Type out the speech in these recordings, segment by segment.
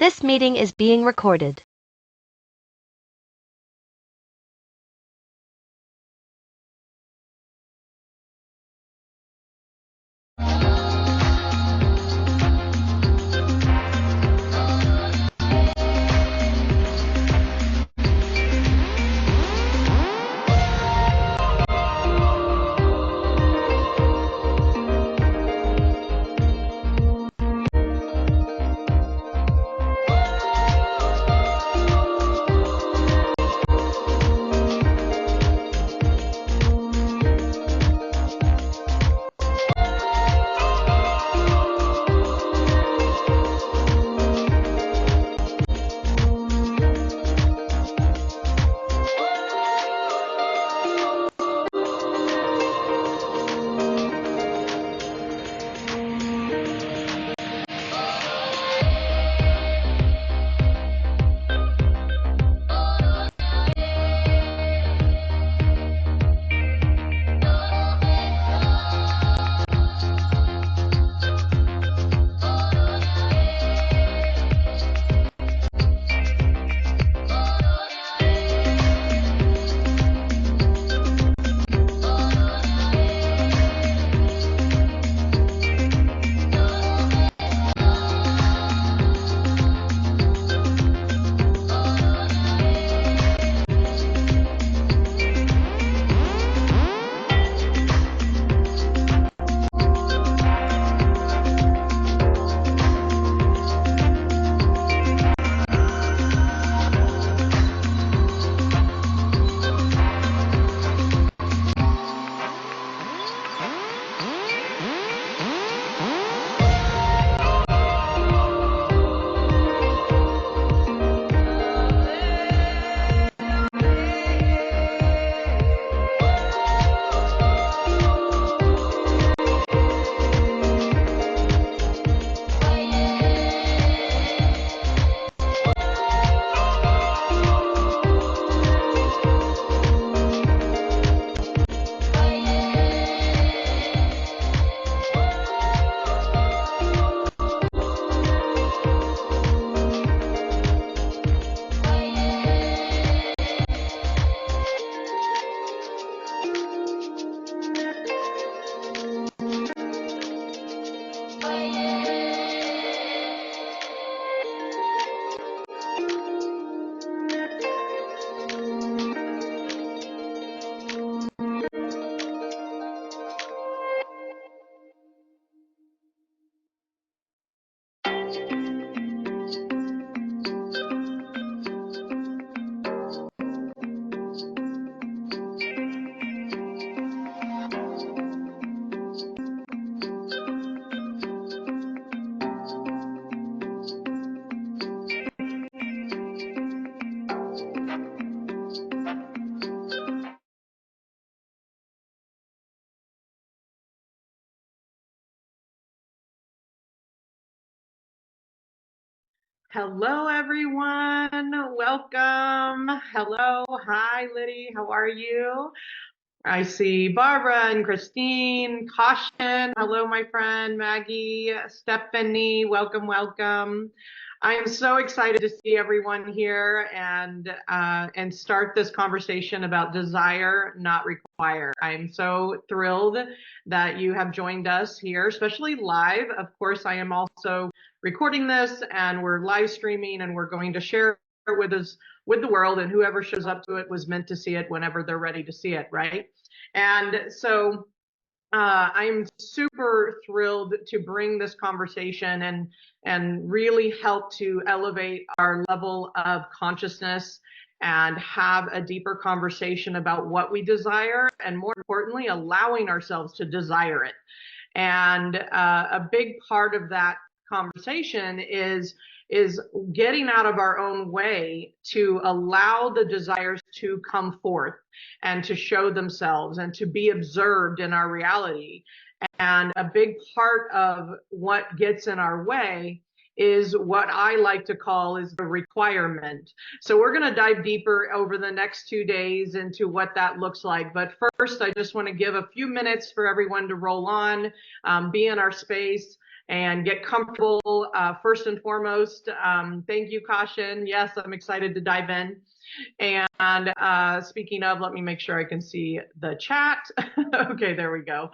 This meeting is being recorded. Hello, everyone. Welcome. Hello. Hi, Liddy. How are you? I see Barbara and Christine, Caution. Hello, my friend Maggie, Stephanie. Welcome, welcome. I am so excited to see everyone here and start this conversation about desire, not require. I'm so thrilled that you have joined us here, especially live. Of course, I am also recording this and we're live streaming and we're going to share it with the world, and whoever shows up to it was meant to see it whenever they're ready to see it, right? And so I'm super thrilled to bring this conversation and really help to elevate our level of consciousness and have a deeper conversation about what we desire, and more importantly, allowing ourselves to desire it. And a big part of that conversation is getting out of our own way to allow the desires to come forth and to show themselves and to be observed in our reality. And a big part of what gets in our way is what I like to call is the requirement. So we're going to dive deeper over the next 2 days into what that looks like. But first, I just want to give a few minutes for everyone to roll on, be in our space. and get comfortable. First and foremost, thank you, Caution. Yes, I'm excited to dive in. And speaking of, let me make sure I can see the chat. Okay, there we go.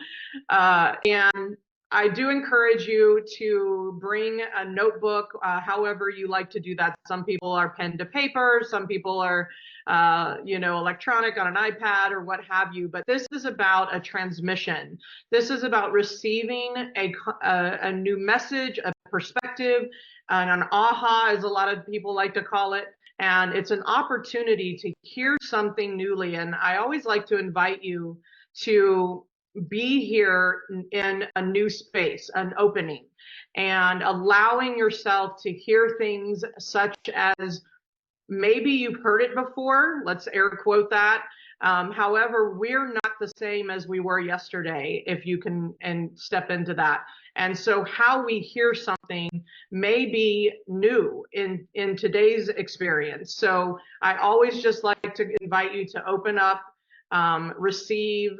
And I do encourage you to bring a notebook, however you like to do that. Some people are pen to paper, some people are, electronic on an iPad or what have you. But this is about a transmission. This is about receiving a new message, a perspective, and an aha, as a lot of people like to call it. And it's an opportunity to hear something newly. And I always like to invite you to be here in a new space, an opening, and allowing yourself to hear things such as maybe you've heard it before, let's air quote that. However, we're not the same as we were yesterday, if you can and step into that. And so how we hear something may be new in today's experience. So I always just like to invite you to open up, receive,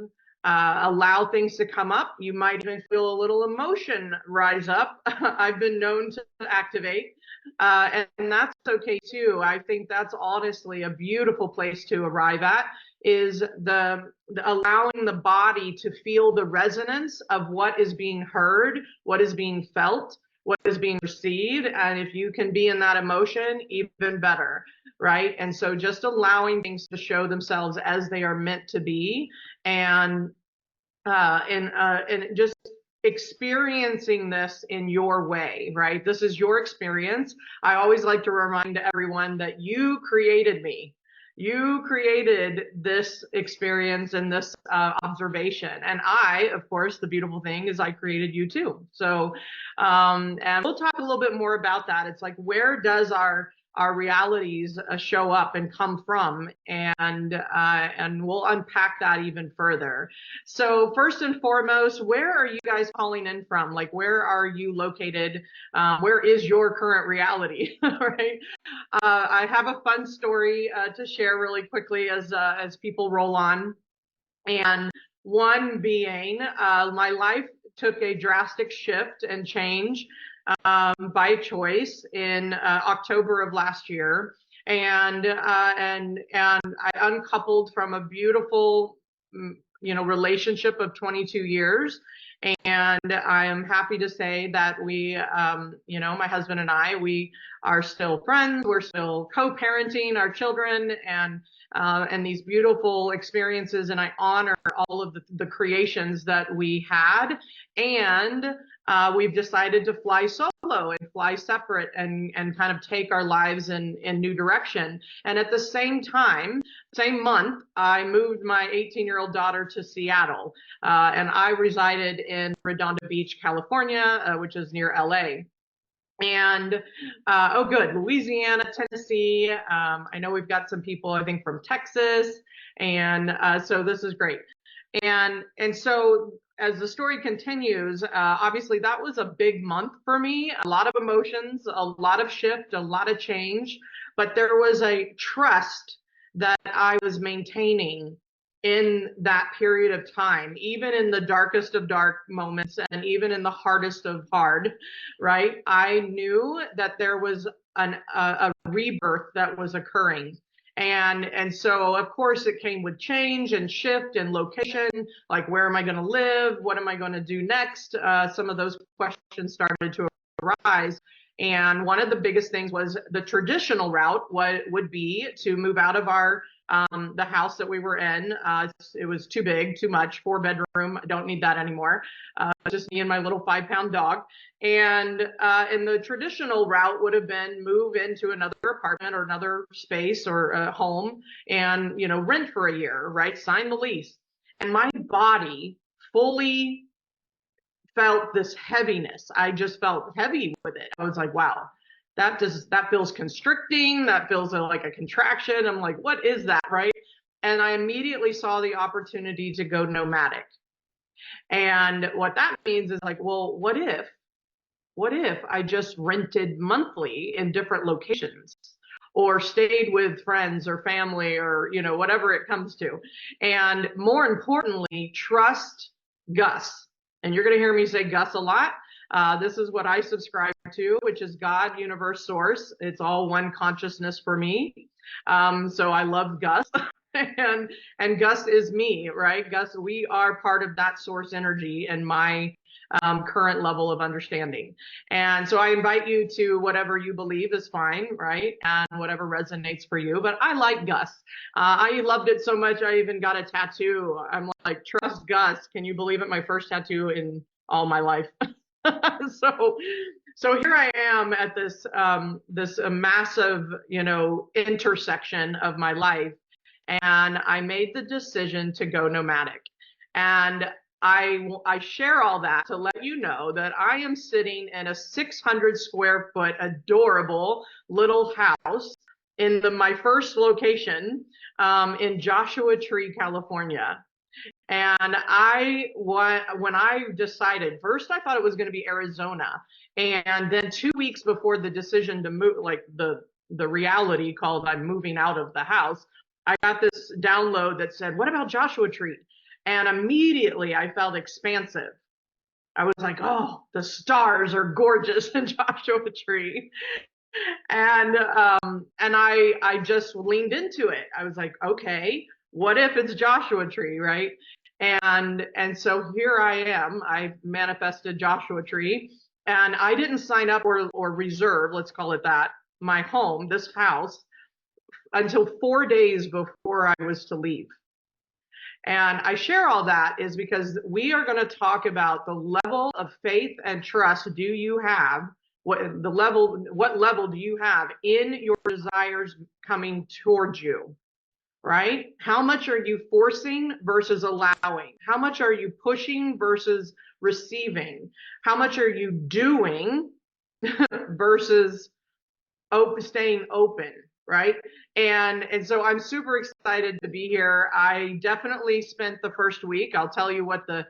allow things to come up. You might even feel a little emotion rise up. I've been known to activate, and that's okay too. I think that's honestly a beautiful place to arrive at, is the allowing the body to feel the resonance of what is being heard, what is being felt, what is being received. And if you can be in that emotion, even better, right? And so just allowing things to show themselves as they are meant to be, and just experiencing this in your way, right? This is your experience. I always like to remind everyone that you created me. You created this experience and this observation. And I, of course, the beautiful thing is I created you too. So, and we'll talk a little bit more about that. It's like, where does our realities show up and come from, and we'll unpack that even further. So first and foremost, where are you guys calling in from? Like, where are you located? Where is your current reality? Right? I have a fun story to share really quickly as people roll on, and one being my life took a drastic shift and change by choice in October of last year, and I uncoupled from a beautiful, relationship of 22 years. And I am happy to say that we, my husband and I, we are still friends. We're still co-parenting our children, and these beautiful experiences. And I honor all of the creations that we had. And we've decided to fly solo and fly separate, and kind of take our lives in new direction. And at the same time, same month, I moved my 18-year-old daughter to Seattle, and I resided in Redondo Beach, California, which is near LA. And Louisiana, Tennessee. I know we've got some people, I think, from Texas, and so this is great. And so as the story continues, obviously that was a big month for me. A lot of emotions, a lot of shift, a lot of change, but there was a trust that I was maintaining in that period of time, even in the darkest of dark moments, and even in the hardest of hard, right? I knew that there was a rebirth that was occurring. And so, of course, it came with change and shift and location, like, where am I going to live? What am I going to do next? Some of those questions started to arise. And one of the biggest things was the traditional route would be to move out of the house that we were in. It was too big, too much, 4-bedroom. I don't need that anymore. Just me and my little 5-pound dog. And the traditional route would have been move into another apartment or another space or a home, and, rent for a year, right? Sign the lease. And my body fully felt this heaviness. I just felt heavy with it. I was like, wow, that feels constricting. That feels like a contraction. I'm like, what is that, right? And I immediately saw the opportunity to go nomadic. And what that means is like, well, what if I just rented monthly in different locations, or stayed with friends or family, or, whatever it comes to. And more importantly, trust Gus. And you're going to hear me say Gus a lot. This is what I subscribe to, which is God, universe, source. It's all one consciousness for me. So I love Gus. and Gus is me, right? Gus, we are part of that source energy and my current level of understanding. And so I invite you to whatever you believe is fine, right? And whatever resonates for you. But I like Gus. I loved it so much, I even got a tattoo. I'm like, trust Gus. Can you believe it? My first tattoo in all my life. So here I am at this massive, intersection of my life, and I made the decision to go nomadic. And I share all that to let you know that I am sitting in a 600 square foot adorable little house in my first location in Joshua Tree, California. And when I decided, first I thought it was going to be Arizona. And then 2 weeks before the decision to move, like the reality called I'm moving out of the house, I got this download that said, what about Joshua Tree? And immediately I felt expansive. I was like, oh, the stars are gorgeous in Joshua Tree. And I just leaned into it. I was like, okay, what if it's Joshua Tree, right? And so here I am. I manifested Joshua Tree, and I didn't sign up or reserve, let's call it that, my home, this house, until 4 days before I was to leave. And I share all that is because we are going to talk about the level of faith and trust do you have, what level do you have in your desires coming towards you, right? How much are you forcing versus allowing? How much are you pushing versus receiving? How much are you doing versus staying open, right? And so I'm super excited to be here. I definitely spent the first week. I'll tell you what the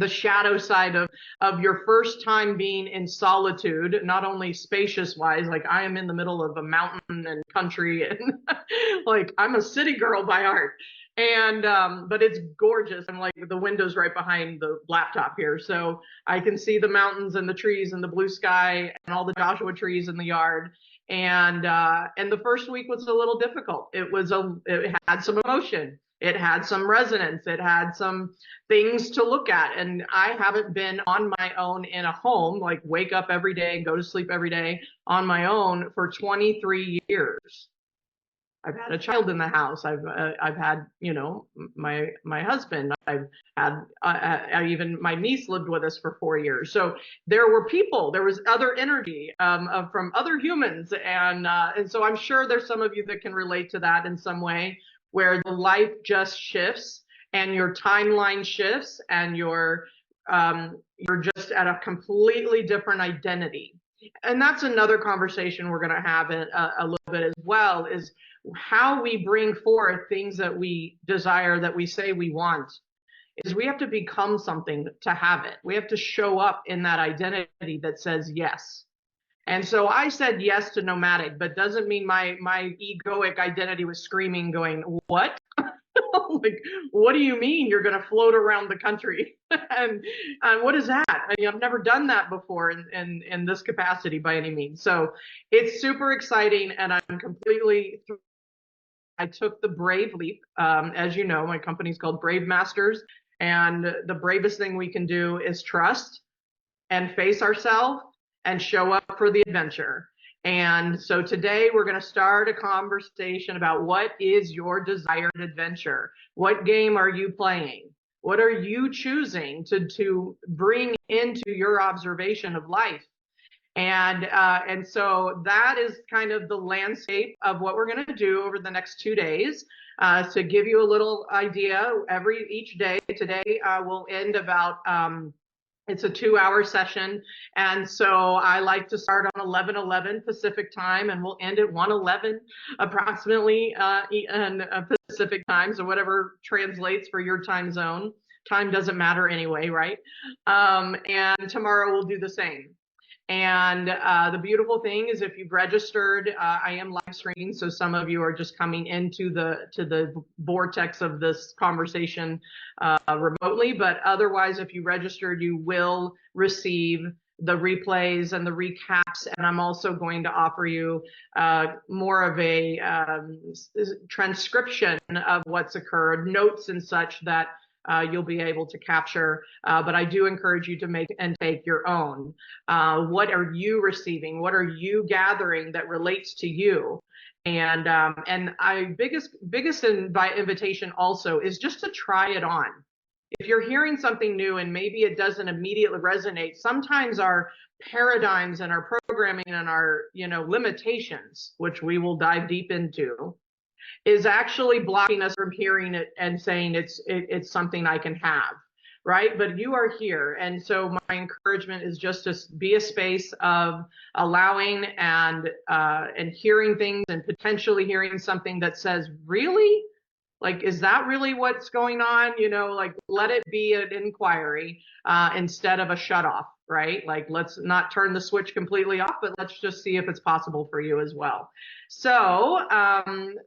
shadow side of your first time being in solitude, not only spacious wise, like I am in the middle of a mountain and country, and like I'm a city girl by heart. And but it's gorgeous. I'm like, the window's right behind the laptop here, so I can see the mountains and the trees and the blue sky and all the Joshua trees in the yard. And the first week was a little difficult. It had some emotion. It had some resonance. It had some things to look at. And I haven't been on my own in a home, like wake up every day and go to sleep every day on my own for 23 years. I've had a child in the house. I've had, my husband. I've had, even my niece lived with us for 4 years. So there were people, there was other energy from other humans. And so I'm sure there's some of you that can relate to that in some way, where the life just shifts and your timeline shifts and you're just at a completely different identity. And that's another conversation we're going to have a little bit as well, is how we bring forth things that we desire, that we say we want, is we have to become something to have it. We have to show up in that identity that says yes. And so I said yes to nomadic, but doesn't mean my egoic identity was screaming, going, what? Like, what do you mean you're going to float around the country? and what is that? I mean, I've never done that before in this capacity by any means. So it's super exciting, and I'm completely I took the brave leap. As you know, my company's called Brave Masters, and the bravest thing we can do is trust and face ourselves and show up for the adventure. And so today we're going to start a conversation about what is your desired adventure? What game are you playing? What are you choosing to bring into your observation of life? And so that is kind of the landscape of what we're going to do over the next 2 days. To give you a little idea, each day, today will end about it's a 2-hour session. And so I like to start on 11:11 Pacific time, and we'll end at 1:11 approximately in Pacific time. So whatever translates for your time zone. Time doesn't matter anyway, right? And tomorrow we'll do the same. And the beautiful thing is, if you've registered, I am live streaming, so some of you are just coming into the vortex of this conversation remotely. But otherwise, if you registered, you will receive the replays and the recaps, and I'm also going to offer you more of a transcription of what's occurred, notes and such that you'll be able to capture, but I do encourage you to make and take your own. What are you receiving? What are you gathering that relates to you? And biggest invitation also is just to try it on. If you're hearing something new and maybe it doesn't immediately resonate, sometimes our paradigms and our programming and our limitations, which we will dive deep into, is actually blocking us from hearing it and saying it's something I can have, right? But you are here, and so my encouragement is just to be a space of allowing and hearing things, and potentially hearing something that says, really? Like, is that really what's going on? Like, let it be an inquiry instead of a shut off, right? Like, let's not turn the switch completely off, but let's just see if it's possible for you as well. So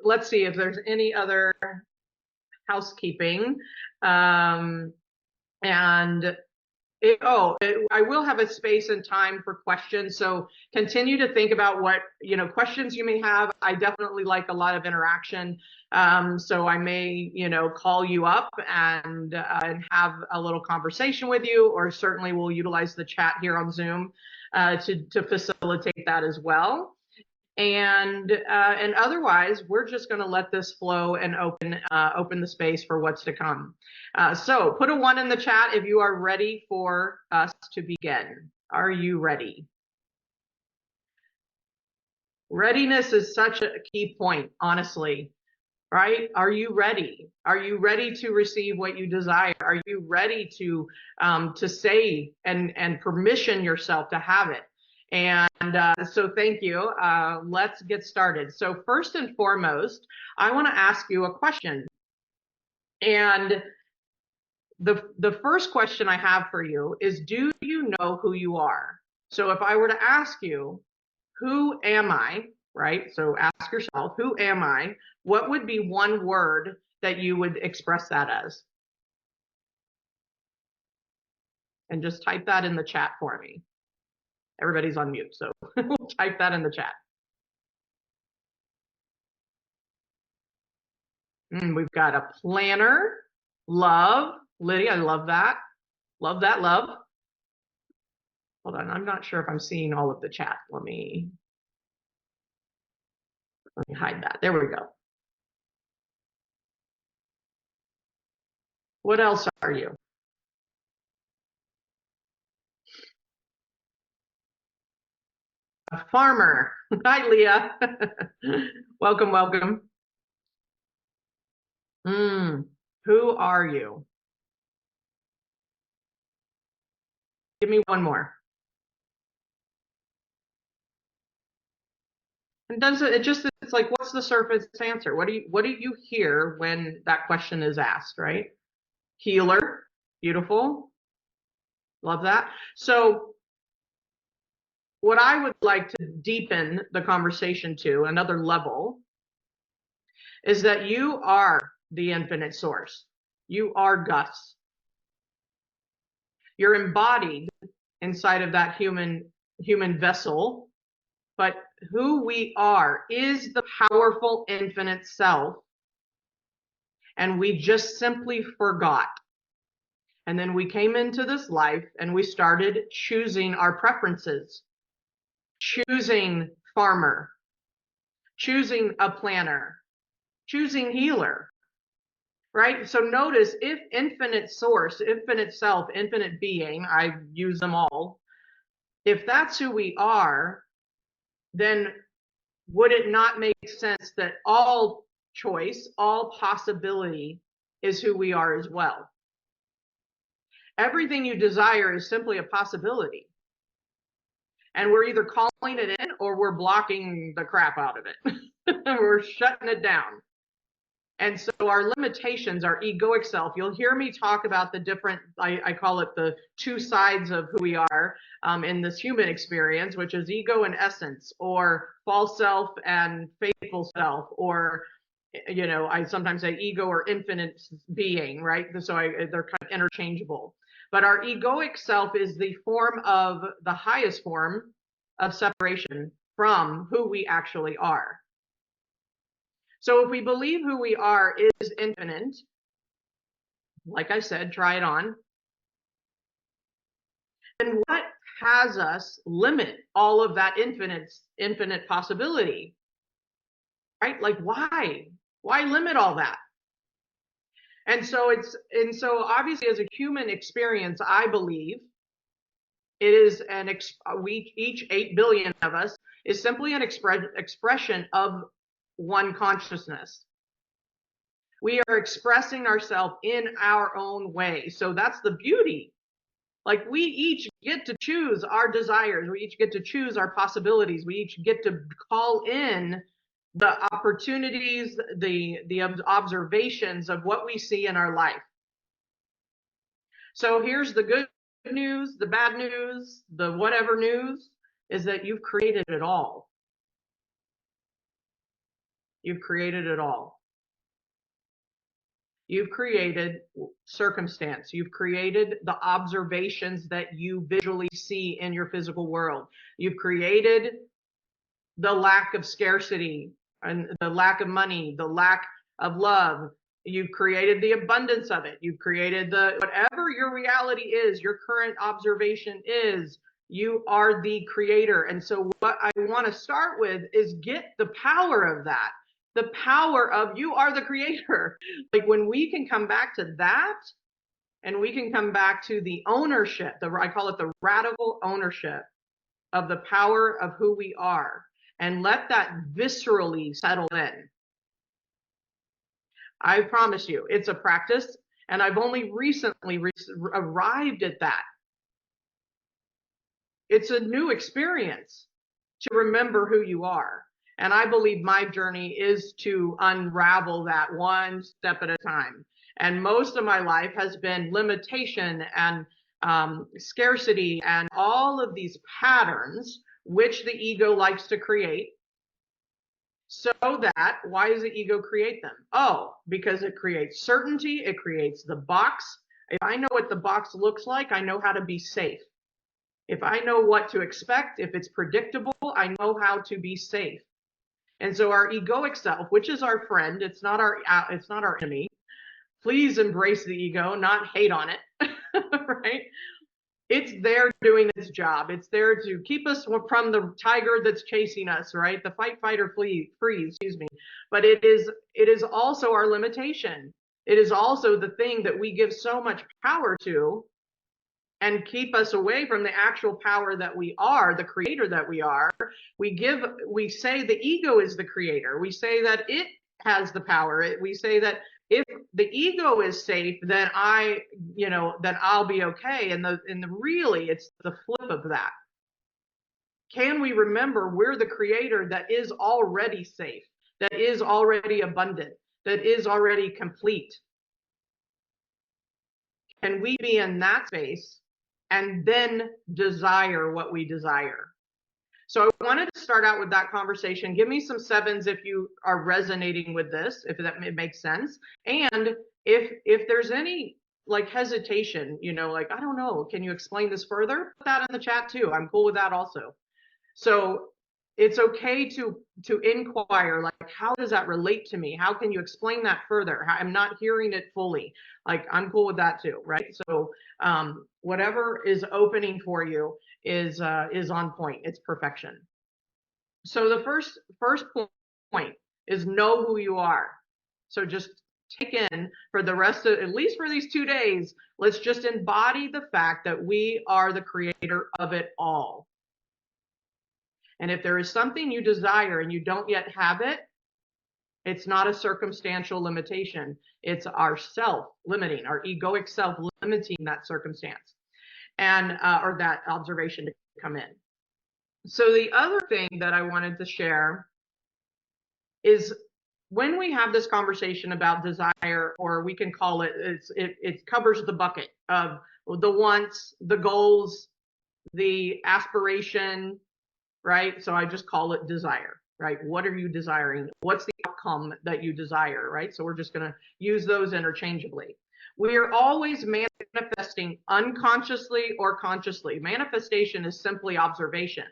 let's see if there's any other housekeeping. I will have a space and time for questions. So continue to think about what, questions you may have. I definitely like a lot of interaction. So I may, call you up and have a little conversation with you, or certainly we'll utilize the chat here on Zoom to facilitate that as well. And otherwise, we're just going to let this flow and open the space for what's to come. So put a 1 in the chat if you are ready for us to begin. Are you ready? Readiness is such a key point, honestly, right? Are you ready? Are you ready to receive what you desire? Are you ready to say and permission yourself to have it? And so thank you. Let's get started. So first and foremost, I want to ask you a question. And the first question I have for you is, do you know who you are? So if I were to ask you, who am I, right? So ask yourself, who am I? What would be one word that you would express that as? And just type that in the chat for me. Everybody's on mute, so type that in the chat. We've got a planner, love. Lydia, I love that. Love that, love. Hold on, I'm not sure if I'm seeing all of the chat. Let me hide that. There we go. What else are you? A farmer. Hi, Leah. Welcome, welcome. Who are you? Give me one more. And it's like, what's the surface answer? What do you hear when that question is asked, right? Healer. Beautiful. Love that. So what I would like to deepen the conversation to another level is that you are the infinite source. You are Gus. You're embodied inside of that human vessel, but who we are is the powerful infinite self, and we just simply forgot. And then we came into this life and we started choosing our preferences, choosing farmer, choosing a planner, choosing healer, right? So notice, if infinite source, infinite self, infinite being, I use them all, if that's who we are, then would it not make sense that all choice, all possibility is who we are as well? Everything you desire is simply a possibility. And we're either calling it in or we're blocking the crap out of it. We're shutting it down. And so our limitations, our egoic self, you'll hear me talk about the different, I call it the two sides of who we are in this human experience, which is ego and essence, or false self and faithful self, or, I sometimes say ego or infinite being, right? So they're kind of interchangeable. But our egoic self is the highest form of separation from who we actually are. So if we believe who we are is infinite, like I said, try it on, then what has us limit all of that infinite possibility? Right? Like why? Why limit all that? And so obviously as a human experience, I believe it is each 8 billion of us is simply an expression of one consciousness. We are expressing ourselves in our own way. So that's the beauty. Like we each get to choose our desires. We each get to choose our possibilities. We each get to call in the opportunities, the observations of what we see in our life. So here's the good news, the bad news, the whatever news, is that you've created it all. You've created it all. You've created circumstance. You've created the observations that you visually see in your physical world. You've created the lack of scarcity and the lack of money, the lack of love. You've created the abundance of it. You've created whatever your reality is, your current observation is, you are the creator. And so what I want to start with is get the power of that. The power of you are the creator. Like when we can come back to that and we can come back to the ownership, I call it the radical ownership of the power of who we are, and let that viscerally settle in. I promise you, it's a practice, and I've only recently arrived at that. It's a new experience to remember who you are. And I believe my journey is to unravel that one step at a time. And most of my life has been limitation and scarcity and all of these patterns, which the ego likes to create. So that, why does the ego create them? Oh, because it creates certainty. It creates the box. If I know what the box looks like, I know how to be safe. If I know what to expect, if it's predictable, I know how to be safe. And so our egoic self, which is our friend, it's not our enemy. Please embrace the ego, not hate on it, right? It's there doing its job. It's there to keep us from the tiger that's chasing us, right? The fight, fight, or freeze, excuse me. But it is also our limitation. It is also the thing that we give so much power to and keep us away from the actual power that we are, the creator that we are. We say the ego is the creator. We say that it has the power. We say that if the ego is safe, then then I'll be okay. And really, it's the flip of that. Can we remember we're the creator that is already safe, that is already abundant, that is already complete? Can we be in that space and then desire what we desire? So I wanted to start out with that conversation. Give me some sevens if you are resonating with this, if that makes sense. And if there's any like hesitation, like, I don't know, can you explain this further? Put that in the chat too. I'm cool with that also. So it's okay to inquire, like, how does that relate to me? How can you explain that further? I'm not hearing it fully. Like, I'm cool with that too, right? So whatever is opening for you is on point. It's perfection. So the first point is know who you are. So just take in for the rest of, at least for these 2 days, let's just embody the fact that we are the creator of it all. And if there is something you desire and you don't yet have it, it's not a circumstantial limitation. It's our self limiting, our egoic self limiting that circumstance and or that observation to come in. So the other thing that I wanted to share is when we have this conversation about desire, or we can call it, it covers the bucket of the wants, the goals, the aspiration, right? So I just call it desire, right? What are you desiring? What's the outcome that you desire, right? So we're just going to use those interchangeably. We are always manifesting unconsciously or consciously. Manifestation is simply observation.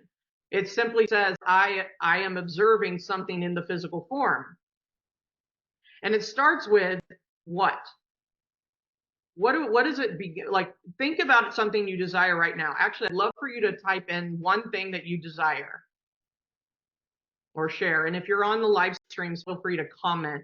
It simply says, I am observing something in the physical form. And it starts with what? What does it be like? Think about something you desire right now. Actually, I'd love for you to type in one thing that you desire or share. And if you're on the live streams, feel free to comment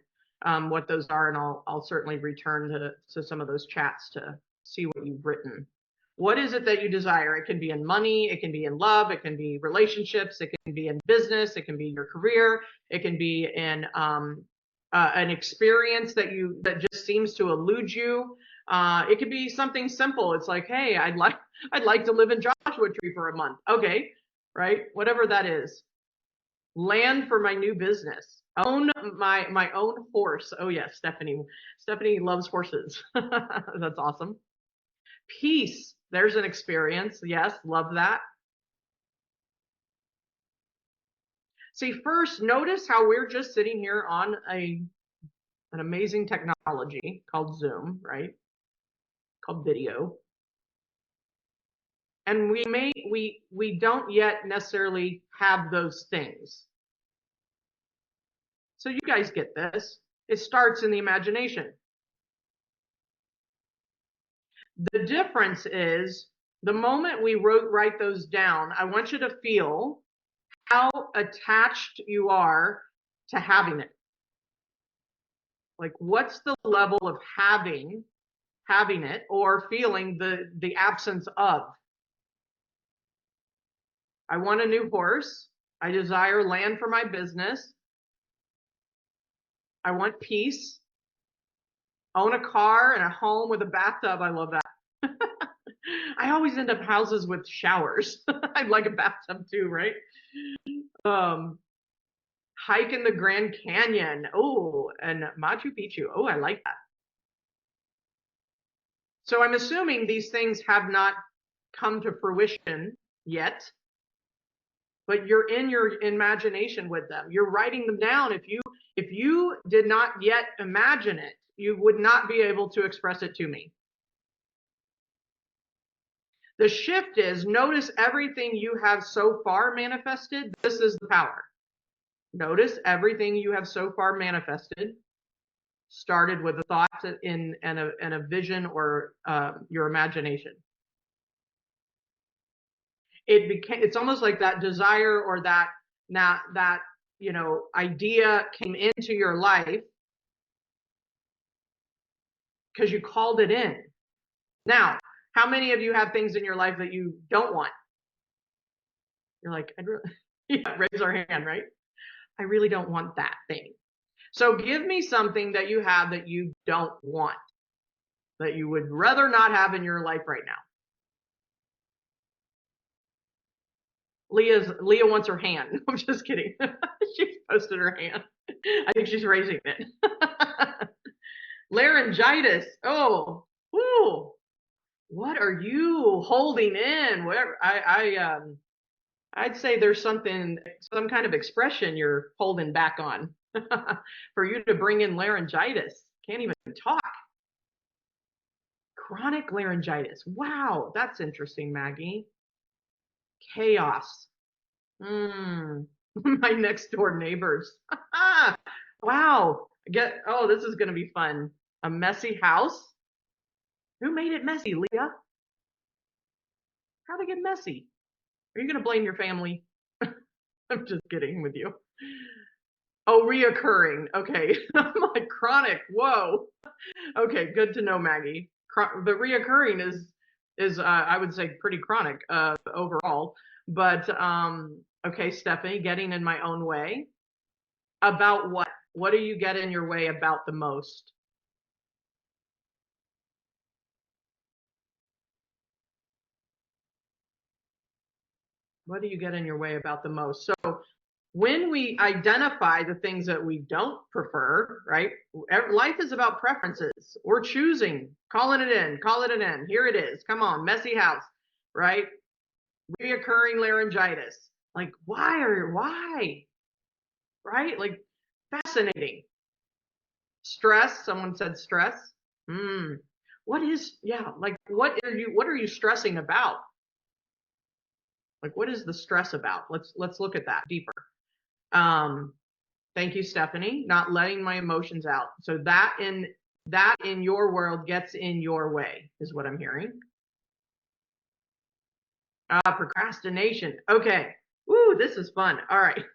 what those are, and I'll certainly return to some of those chats to see what you've written. What is it that you desire? It can be in money, it can be in love, it can be relationships, it can be in business, it can be your career, it can be in an experience that just seems to elude you. It could be something simple. It's like, hey, I'd like to live in Joshua Tree for a month. Okay, right? Whatever that is. Land for my new business. Own my own horse. Oh yes, Stephanie. Stephanie loves horses. That's awesome. Peace. There's an experience. Yes, love that. See, first, notice how we're just sitting here on an amazing technology called Zoom, right? Called video. And we don't yet necessarily have those things. So you guys get this. It starts in the imagination. The difference is the moment we write those down, I want you to feel how attached you are to having it. Like, what's the level of having it or feeling the absence of? I want a new horse. I desire land for my business. I want peace. Own a car and a home with a bathtub. I love that. I always end up houses with showers. I'd like a bathtub too, right? Hike in the Grand Canyon. Oh, and Machu Picchu. Oh, I like that. So I'm assuming these things have not come to fruition yet, but you're in your imagination with them. You're writing them down. If you did not yet imagine it, you would not be able to express it to me. The shift is, notice everything you have so far manifested. This is the power. Notice everything you have so far manifested started with a thought and a vision or your imagination. It's almost like that desire or that idea came into your life because you called it in. Now, how many of you have things in your life that you don't want? You're like, yeah, raise our hand, right? I really don't want that thing. So give me something that you have that you don't want, that you would rather not have in your life right now. Leah wants her hand. I'm just kidding. She's posted her hand. I think she's raising it. Laryngitis. Oh, whoo. What are you holding in? Whatever. I'd say there's some kind of expression you're holding back on for you to bring in laryngitis. Can't even talk. Chronic laryngitis. Wow, that's interesting, Maggie. Chaos. My next door neighbors. Wow. Oh, this is going to be fun. A messy house. Who made it messy, Leah? How'd it get messy? Are you going to blame your family? I'm just kidding with you. Oh, reoccurring. Okay. I'm like chronic. Whoa. Okay, good to know, Maggie. But reoccurring is I would say pretty chronic overall. But okay, Stephanie, getting in my own way. About what? What do you get in your way about the most? What do you get in your way about the most? So when we identify the things that we don't prefer, right? Life is about preferences. We're choosing, calling it in, call it an end. Here it is. Come on, messy house, right? Reoccurring laryngitis. Like, why? Right? Like, fascinating. Stress. Someone said stress. what is, yeah, like what are you stressing about? Like, what is the stress about? Let's look at that deeper. Thank you, Stephanie. Not letting my emotions out. So that in your world gets in your way is what I'm hearing. Procrastination. Okay. Woo, this is fun. All right.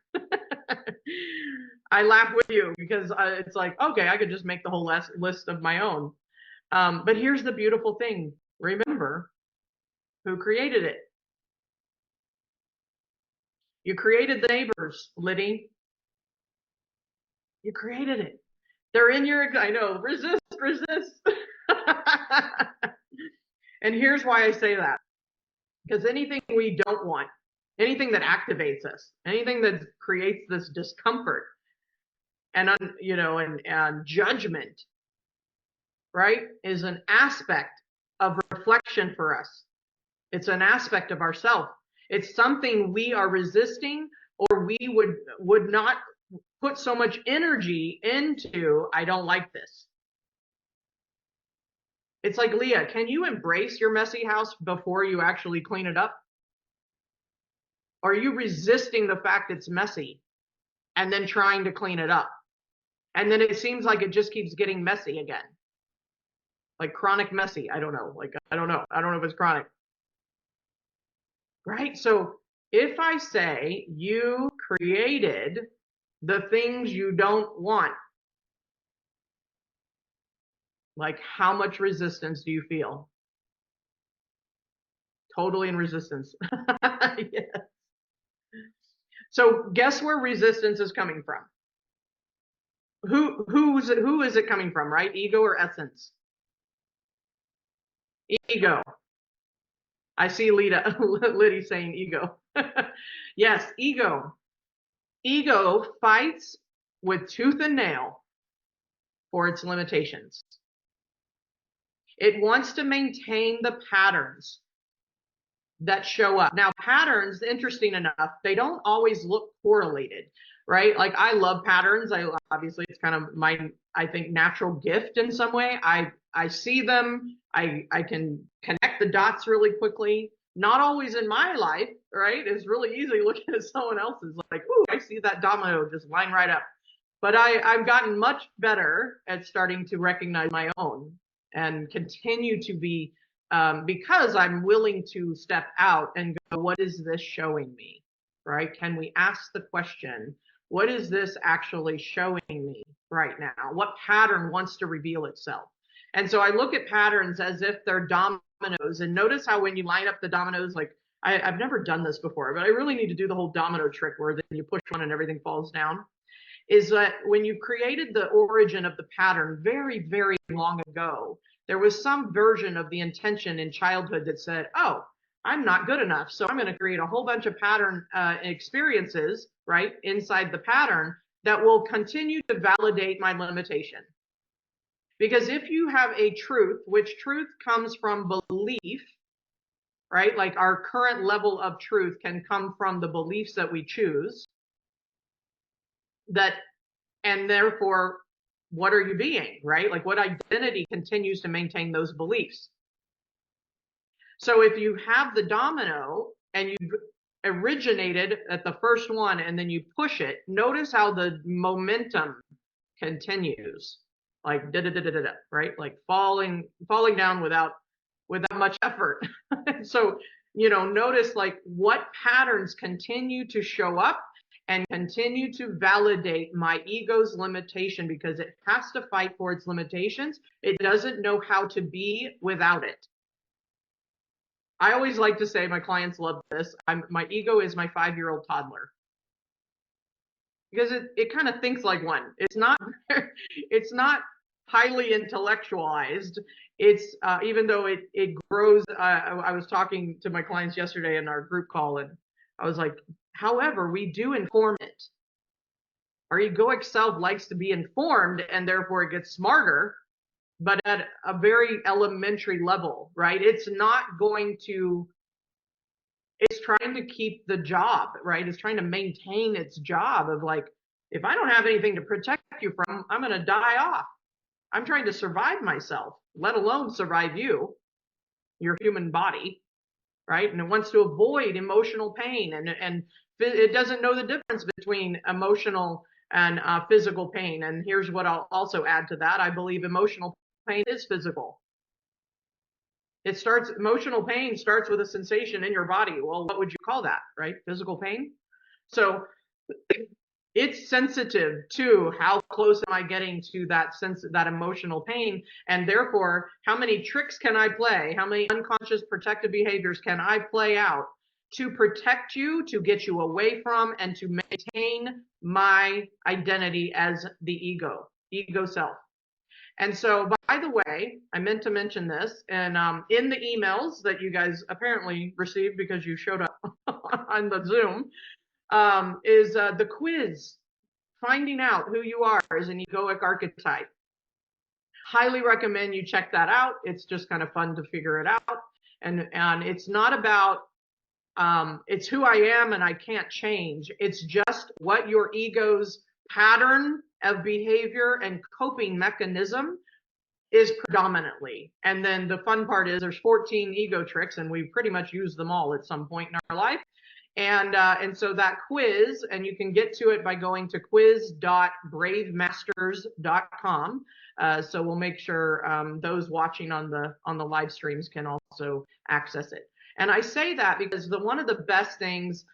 I laugh with you because it's like, okay, I could just make the whole list of my own. But here's the beautiful thing. Remember who created it. You created the neighbors, Liddy. You created it. They're in your, I know, resist. And here's why I say that. Because anything we don't want, anything that activates us, anything that creates this discomfort and, and judgment, right, is an aspect of reflection for us. It's an aspect of ourself. It's something we are resisting, or we would not put so much energy into. I don't like this. It's like, Leah, can you embrace your messy house before you actually clean it up? Or are you resisting the fact it's messy and then trying to clean it up? And then it seems like it just keeps getting messy again. Like chronic messy. I don't know. Like, I don't know. I don't know if it's chronic. Right? So if I say you created the things you don't want, like how much resistance do you feel? Totally in resistance. Yes. So guess where resistance is coming from? Who is it coming from, right? Ego or essence? Ego. I see Liddy saying ego. Yes, ego. Ego fights with tooth and nail for its limitations. It wants to maintain the patterns that show up. Now, patterns, interesting enough, they don't always look correlated, right? Like I love patterns. Obviously it's kind of my, I think, natural gift in some way. I see them. I can connect the dots really quickly. Not always in my life, right? It's really easy looking at someone else's, like, ooh, I see that domino just line right up. But I've gotten much better at starting to recognize my own and continue to be, because I'm willing to step out and go, what is this showing me, right? Can we ask the question, what is this actually showing me right now? What pattern wants to reveal itself? And so I look at patterns as if they're dominoes, and notice how when you line up the dominoes, like I've never done this before, but I really need to do the whole domino trick where then you push one and everything falls down. Is that when you created the origin of the pattern very, very long ago, there was some version of the intention in childhood that said, oh, I'm not good enough, so I'm going to create a whole bunch of pattern experiences, right, inside the pattern that will continue to validate my limitation. Because if you have a truth, which truth comes from belief, right, like our current level of truth can come from the beliefs that we choose, that, and therefore, what are you being, right? Like what identity continues to maintain those beliefs? So if you have the domino and you've originated at the first one and then you push it, notice how the momentum continues, like da da da da da, right? Like falling down without much effort. So, notice like what patterns continue to show up and continue to validate my ego's limitation, because it has to fight for its limitations. It doesn't know how to be without it. I always like to say, my clients love this, my ego is my 5-year-old toddler. Because it kind of thinks like one. It's not highly intellectualized. It's even though it grows. I was talking to my clients yesterday in our group call, and I was like, however, we do inform it. Our egoic self likes to be informed, and therefore it gets smarter, but at a very elementary level, right? It's not going to, it's trying to keep the job, right? It's trying to maintain its job of like, if I don't have anything to protect you from, I'm going to die off. I'm trying to survive myself. let alone survive you, your human body, right? And it wants to avoid emotional pain, and it doesn't know the difference between emotional and physical pain. And here's what I'll also add to that. I believe emotional pain is physical. Emotional pain starts with a sensation in your body. Well, what would you call that, right? Physical pain. So it's sensitive to how close am I getting to that emotional pain, and therefore how many tricks can I play, how many unconscious protective behaviors can I play out to protect you, to get you away from, and to maintain my identity as the ego self. And so, by the way, I meant to mention this, and in the emails that you guys apparently received because you showed up on the Zoom, is the quiz, finding out who you are as an egoic archetype. Highly recommend you check that out. It's just kind of fun to figure it out. And it's not about, it's who I am and I can't change. It's just what your ego's pattern of behavior and coping mechanism is predominantly. And then the fun part is there's 14 ego tricks, and we pretty much use them all at some point in our life. And so that quiz, and you can get to it by going to quiz.bravemasters.com. So we'll make sure those watching on the live streams can also access it. And I say that because one of the best things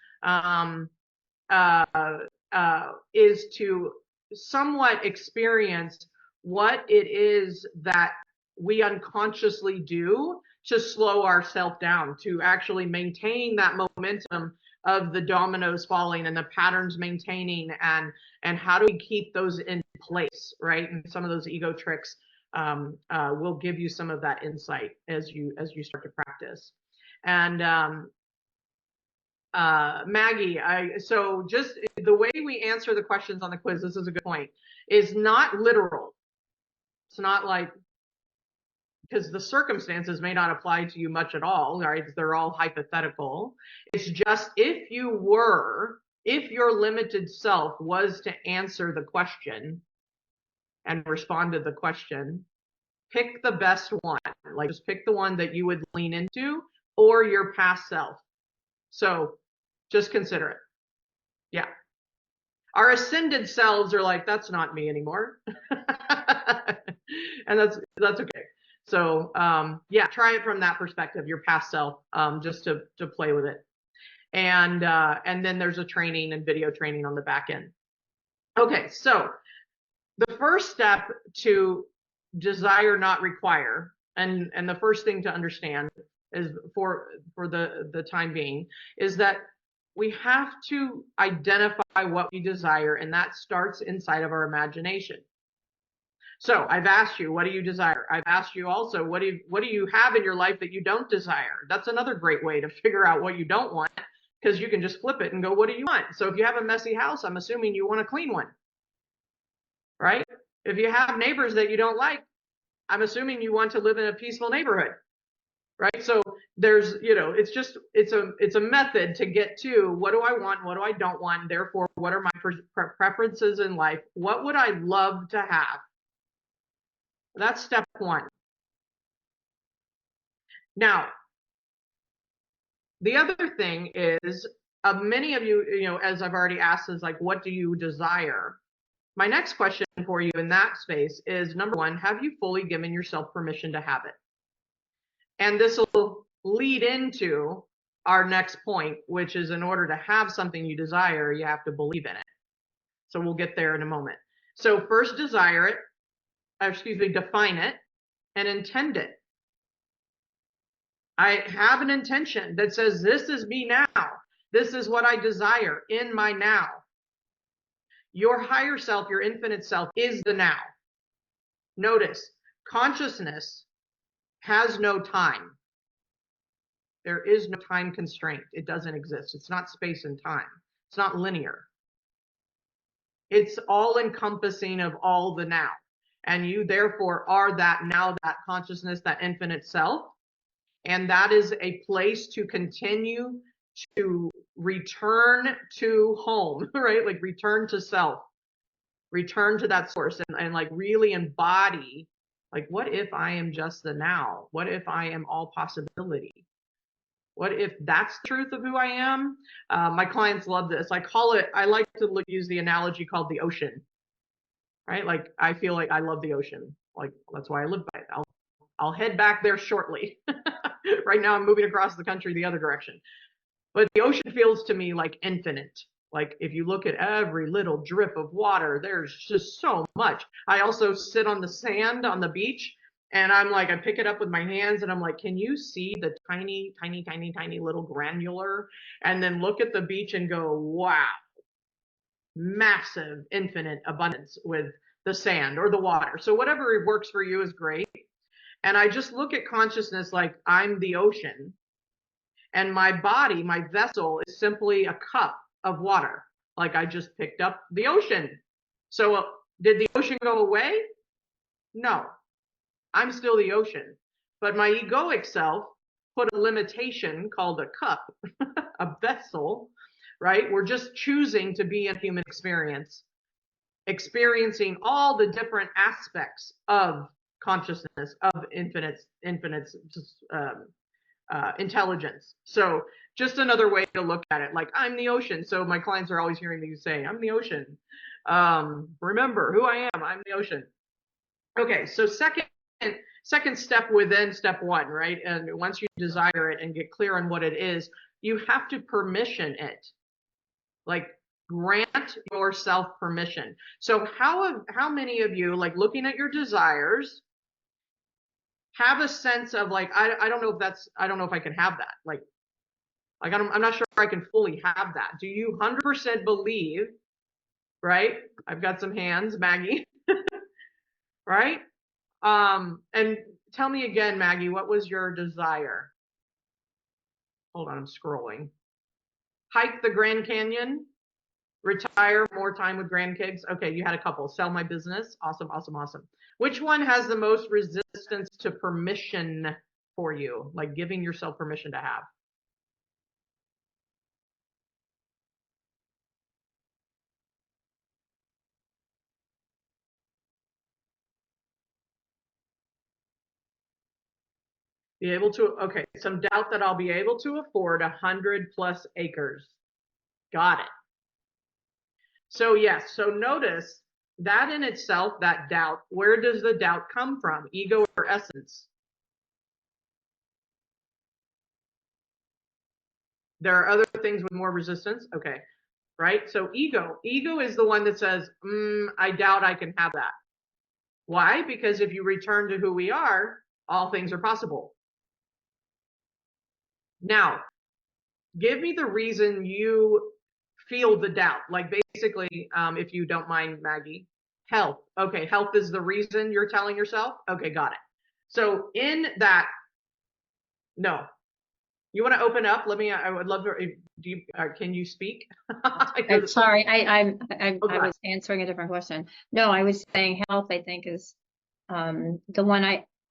is to somewhat experience what it is that we unconsciously do to slow ourselves down, to actually maintain that momentum of the dominoes falling and the patterns maintaining, and how do we keep those in place, right? And some of those ego tricks will give you some of that insight as you start to practice. And Maggie, so just the way we answer the questions on the quiz, this is a good point, is not literal. It's not like, because the circumstances may not apply to you much at all, right? They're all hypothetical. It's just if your limited self was to answer the question and respond to the question, pick the best one. Like, just pick the one that you would lean into, or your past self. So just consider it. Yeah. Our ascended selves are like, that's not me anymore. And that's okay. So yeah, try it from that perspective, your past self, just to play with it. And then there's a training and video training on the back end. Okay, so the first step to desire, not require, and the first thing to understand is for the time being, is that we have to identify what we desire, and that starts inside of our imagination. So I've asked you, what do you desire? I've asked you also, what do you have in your life that you don't desire? That's another great way to figure out what you don't want, because you can just flip it and go, what do you want? So if you have a messy house, I'm assuming you want a clean one, right? If you have neighbors that you don't like, I'm assuming you want to live in a peaceful neighborhood, right? So there's, it's a method to get to what do I want, what do I don't want, therefore what are my preferences in life, what would I love to have? That's step one. Now, the other thing is, many of you, as I've already asked, is like, what do you desire? My next question for you in that space is, number one, have you fully given yourself permission to have it? And this will lead into our next point, which is, in order to have something you desire, you have to believe in it. So we'll get there in a moment. So first, desire it, define it, and intend it. I have an intention that says, this is me now. This is what I desire in my now. Your higher self, your infinite self, is the now. Notice, consciousness has no time. There is no time constraint. It doesn't exist. It's not space and time. It's not linear. It's all encompassing of all the now. And you therefore are that now, that consciousness, that infinite self. And that is a place to continue to return to home, right? Like return to self, return to that source, and like really embody Like, what if I am just the now? What if I am all possibility? What if that's the truth of who I am? My clients love this. I like to use the analogy called the ocean, right? Like, I feel like I love the ocean. Like, that's why I live by it. I'll head back there shortly. Right now I'm moving across the country the other direction. But the ocean feels to me like infinite. Like, if you look at every little drip of water, there's just so much. I also sit on the sand on the beach, and I'm like, I pick it up with my hands and I'm like, can you see the tiny, tiny, tiny, tiny little granular? And then look at the beach and go, wow, massive, infinite abundance with the sand or the water. So whatever works for you is great. And I just look at consciousness like I'm the ocean, and my body, my vessel, is simply a cup of water. Like, I just picked up the ocean. So did the ocean go away? No, I'm still the ocean. But my egoic self put a limitation called a cup, a vessel, right? We're just choosing to be a human experience, experiencing all the different aspects of consciousness, of infinite intelligence. So just another way to look at it. Like, I'm the ocean. So my clients are always hearing me say, I'm the ocean. Remember who I am. I'm the ocean. Okay. So second step within step one, right? And once you desire it and get clear on what it is, you have to permission it. Like, grant yourself permission. So how many of you, like, looking at your desires, have a sense of like, I don't know if I can have that. Like I'm not sure I can fully have that. Do you 100% believe, right? I've got some hands, Maggie, right? And tell me again, Maggie, what was your desire? Hold on, I'm scrolling. Hike the Grand Canyon, retire, more time with grandkids. Okay, you had a couple. Sell my business. Awesome, awesome, awesome. Which one has the most resistance to permission for you? Like, giving yourself permission to have? Be able to, okay, some doubt that I'll be able to afford 100+ acres. Got it. So yes, so notice that in itself, that doubt, where does the doubt come from? Ego or essence? There are other things with more resistance. Okay, right? So ego is the one that says, I doubt I can have that. Why? Because if you return to who we are, all things are possible. Now, give me the reason you feel the doubt. Like, basically, if you don't mind, Maggie, health. Okay, health is the reason you're telling yourself? Okay, got it. So in that, no. You want to open up? I would love to, can you speak? I'm sorry, I was answering a different question. No, I was saying health, I think, is the one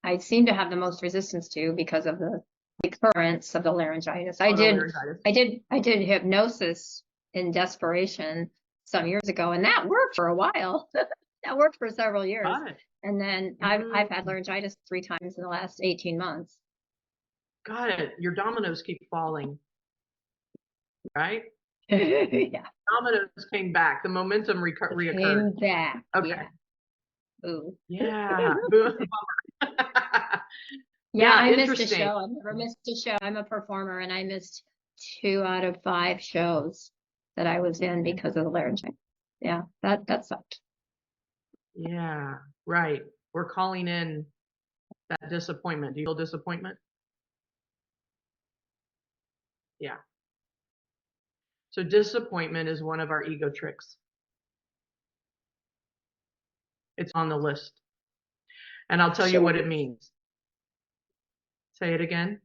I seem to have the most resistance to because of the recurrence of the laryngitis. I did hypnosis in desperation some years ago, and that worked for a while. That worked for several years. And then I've had laryngitis 3 times in the last 18 months. Got it. Your dominoes keep falling, right? Yeah. Dominoes came back. The momentum reoccurred. Came back. Okay. Yeah. Ooh. Yeah. Yeah, I missed a show. I've never missed a show. I'm a performer, and I missed 2 out of 5 shows that I was in because of the laryngitis. Yeah, that sucked. Yeah, right. We're calling in that disappointment. Do you feel disappointment? Yeah. So disappointment is one of our ego tricks. It's on the list. And I'll tell you what it means. Say it again.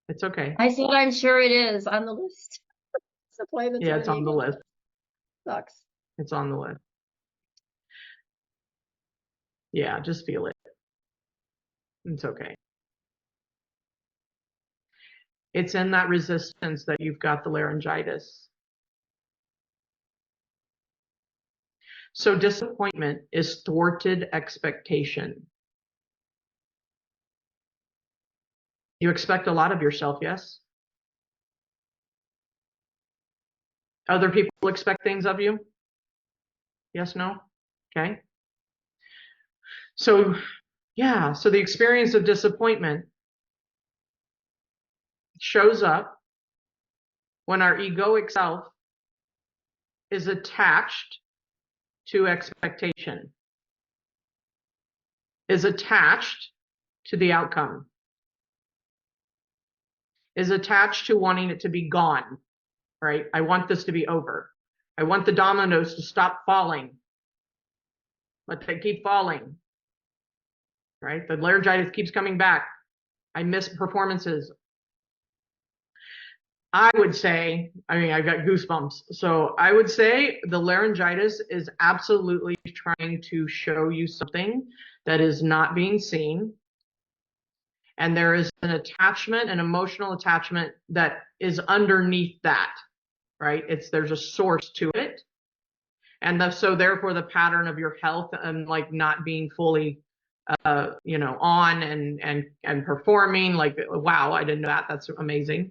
It's okay. I said I'm sure it is on the list. Disappointment's yeah, it's on the list. Sucks. It's on the list. Yeah, just feel it. It's okay. It's in that resistance that you've got the laryngitis. So disappointment is thwarted expectation. You expect a lot of yourself, yes? Other people expect things of you? Yes, no? Okay. So, yeah, so the experience of disappointment shows up when our egoic self is attached to expectation, is attached to the outcome, is attached to wanting it to be gone, right? I want this to be over. I want the dominoes to stop falling, but they keep falling, right? The laryngitis keeps coming back. I miss performances. I would say, I mean, I've got goosebumps. So I would say the laryngitis is absolutely trying to show you something that is not being seen. And there is an attachment, an emotional attachment that is underneath that, right? There's a source to it. And so therefore the pattern of your health and like not being fully, on and performing, like, wow, I didn't know that. That's amazing.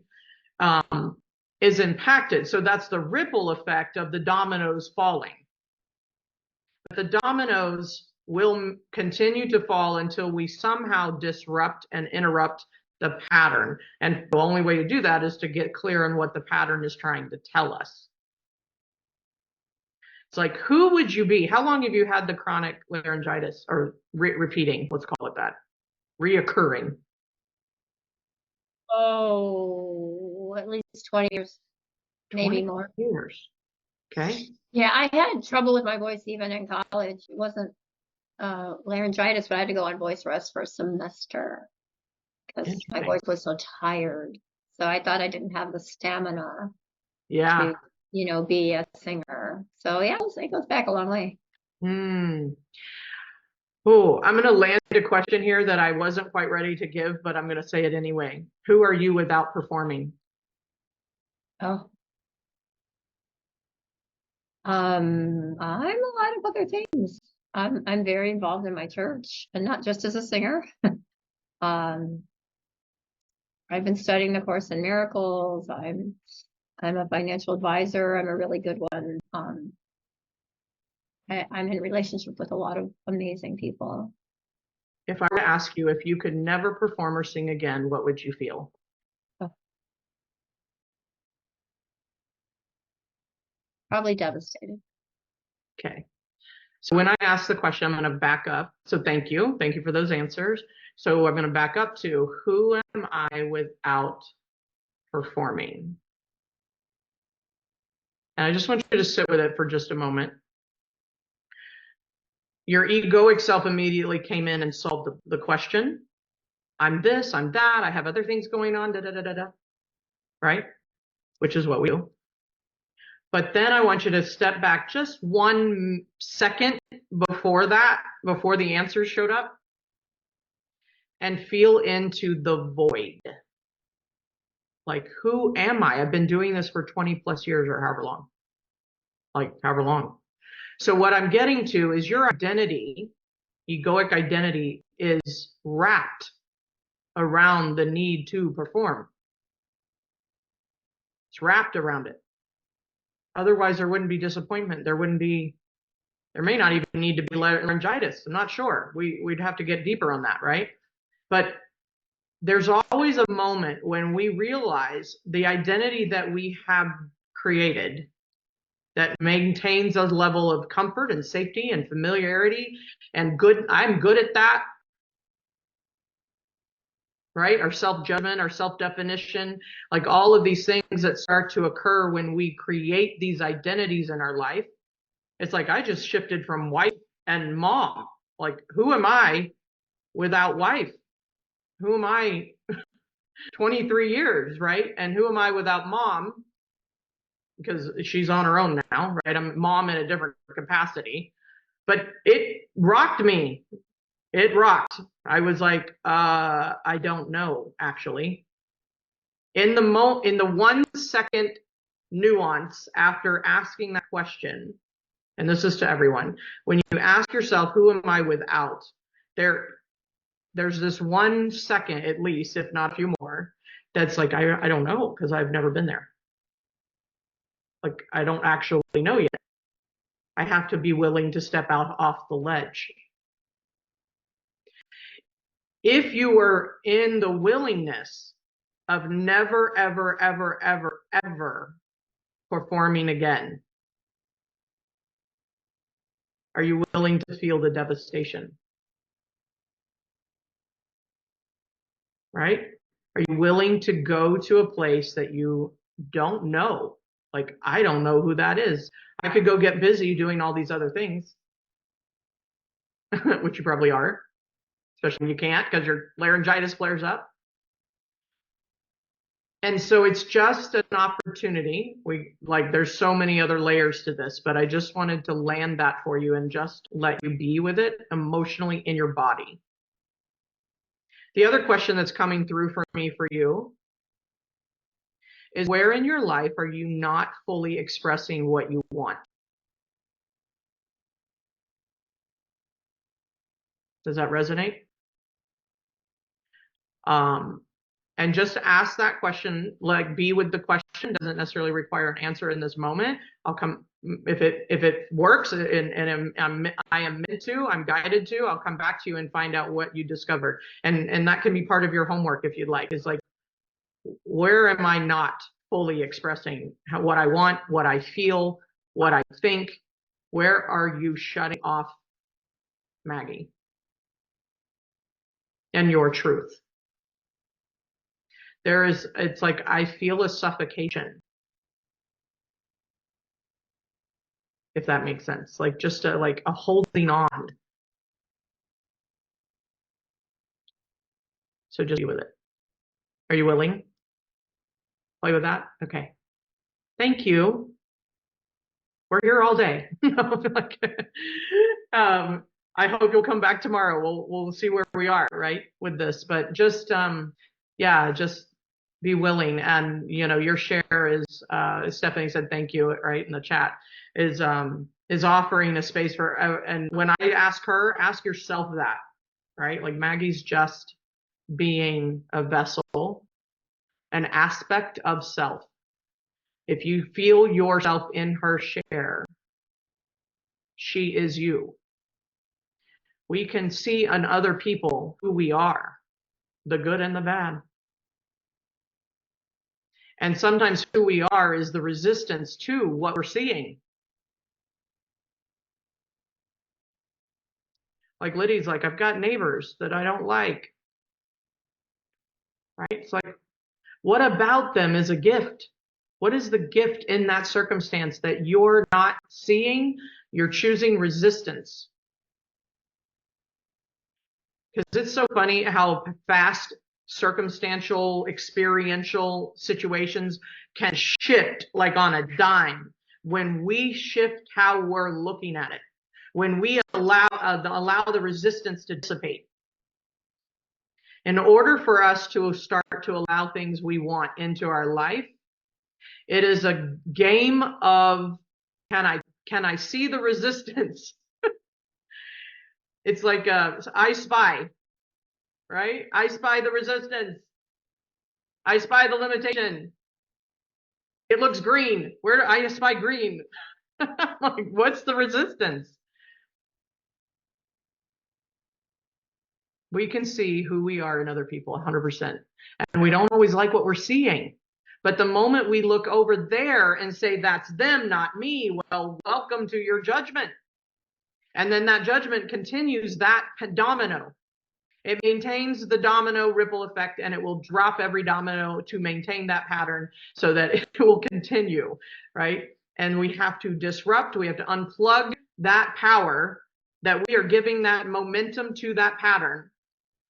Is impacted. So that's the ripple effect of the dominoes falling. But the dominoes will continue to fall until we somehow disrupt and interrupt the pattern. And the only way to do that is to get clear on what the pattern is trying to tell us. It's like, who would you be? How long have you had the chronic laryngitis, or repeating, let's call it that, reoccurring? Oh, at least 20 years, maybe 20 more. years. Okay. Yeah, I had trouble with my voice even in college. It wasn't laryngitis, but I had to go on voice rest for a semester because my voice was so tired. So I thought I didn't have the stamina Yeah. to, be a singer. So yeah, it goes back a long way. Oh, I'm going to land a question here that I wasn't quite ready to give, but I'm going to say it anyway. Who are you without performing? Oh. I'm a lot of other things. I'm very involved in my church, and not just as a singer. I've been studying the Course in Miracles. I'm a financial advisor. I'm a really good one. I'm in relationship with a lot of amazing people. If I were to ask you if you could never perform or sing again, what would you feel? Oh. Probably devastated. Okay. So when I ask the question, I'm going to back up. So thank you. Thank you for those answers. So I'm going to back up to, who am I without performing? And I just want you to sit with it for just a moment. Your egoic self immediately came in and solved the question. I'm this, I'm that, I have other things going on, right? Which is what we do. But then I want you to step back just 1 second before that, before the answers showed up, and feel into the void. Like, who am I? I've been doing this for 20 plus years or however long. Like, however long. So what I'm getting to is your identity, egoic identity, is wrapped around the need to perform. It's wrapped around it. Otherwise, there wouldn't be disappointment. There may not even need to be laryngitis. I'm not sure. We'd have to get deeper on that, right? But there's always a moment when we realize the identity that we have created that maintains a level of comfort and safety and familiarity and good. I'm good at that, right? Our self-judgment, our self-definition, like all of these things that start to occur when we create these identities in our life. It's like, I just shifted from wife and mom. Like, who am I without wife? Who am I 23 years, right? And who am I without mom? Because she's on her own now, right? I'm mom in a different capacity. But it rocked me. It rocked. I was like, I don't know, actually. In the 1 second nuance after asking that question, and this is to everyone, when you ask yourself, who am I without? There's this 1 second, at least, if not a few more, that's like, I don't know, because I've never been there. Like, I don't actually know yet. I have to be willing to step out off the ledge. If you were in the willingness of never, ever, ever, ever, ever performing again, are you willing to feel the devastation? Right? Are you willing to go to a place that you don't know? Like, I don't know who that is. I could go get busy doing all these other things, which you probably are, especially when you can't because your laryngitis flares up. And so it's just an opportunity. There's so many other layers to this, but I just wanted to land that for you and just let you be with it emotionally in your body. The other question that's coming through for me for you is, where in your life are you not fully expressing what you want? Does that resonate? And just ask that question, like, be with the question. Doesn't necessarily require an answer in this moment. I'll come, if it works and I am meant to, I'm guided to, I'll come back to you and find out what you discovered. And that can be part of your homework if you'd like. It's like, where am I not fully expressing what I want, what I feel, what I think? Where are you shutting off, Maggie, and your truth? It's like, I feel a suffocation, if that makes sense. Like, just a holding on. So just be with it. Are you willing? Play with that? Okay. Thank you. We're here all day. I hope you'll come back tomorrow. We'll see where we are, right, with this. But just just be willing. And your share is, Stephanie said thank you, right, in the chat, is offering a space for, and when I ask her, ask yourself that, right? Like, Maggie's just being a vessel, an aspect of self. If you feel yourself in her share, she is you. We can see in other people who we are, the good and the bad. And sometimes who we are is the resistance to what we're seeing. Like Lydia's like, I've got neighbors that I don't like. Right? It's like, what about them is a gift? What is the gift in that circumstance that you're not seeing? You're choosing resistance. Because it's so funny how fast circumstantial, experiential situations can shift like on a dime when we shift how we're looking at it, when we allow the resistance to dissipate. In order for us to start to allow things we want into our life, it is a game of, can I see the resistance? It's like I spy, right? I spy the resistance. I spy the limitation. It looks green. Where do I spy green? Like, what's the resistance? We can see who we are in other people 100%. And we don't always like what we're seeing. But the moment we look over there and say, that's them, not me, well, welcome to your judgment. And then that judgment continues that domino. It maintains the domino ripple effect, and it will drop every domino to maintain that pattern so that it will continue, right? And we have to disrupt, we have to unplug that power that we are giving that momentum to that pattern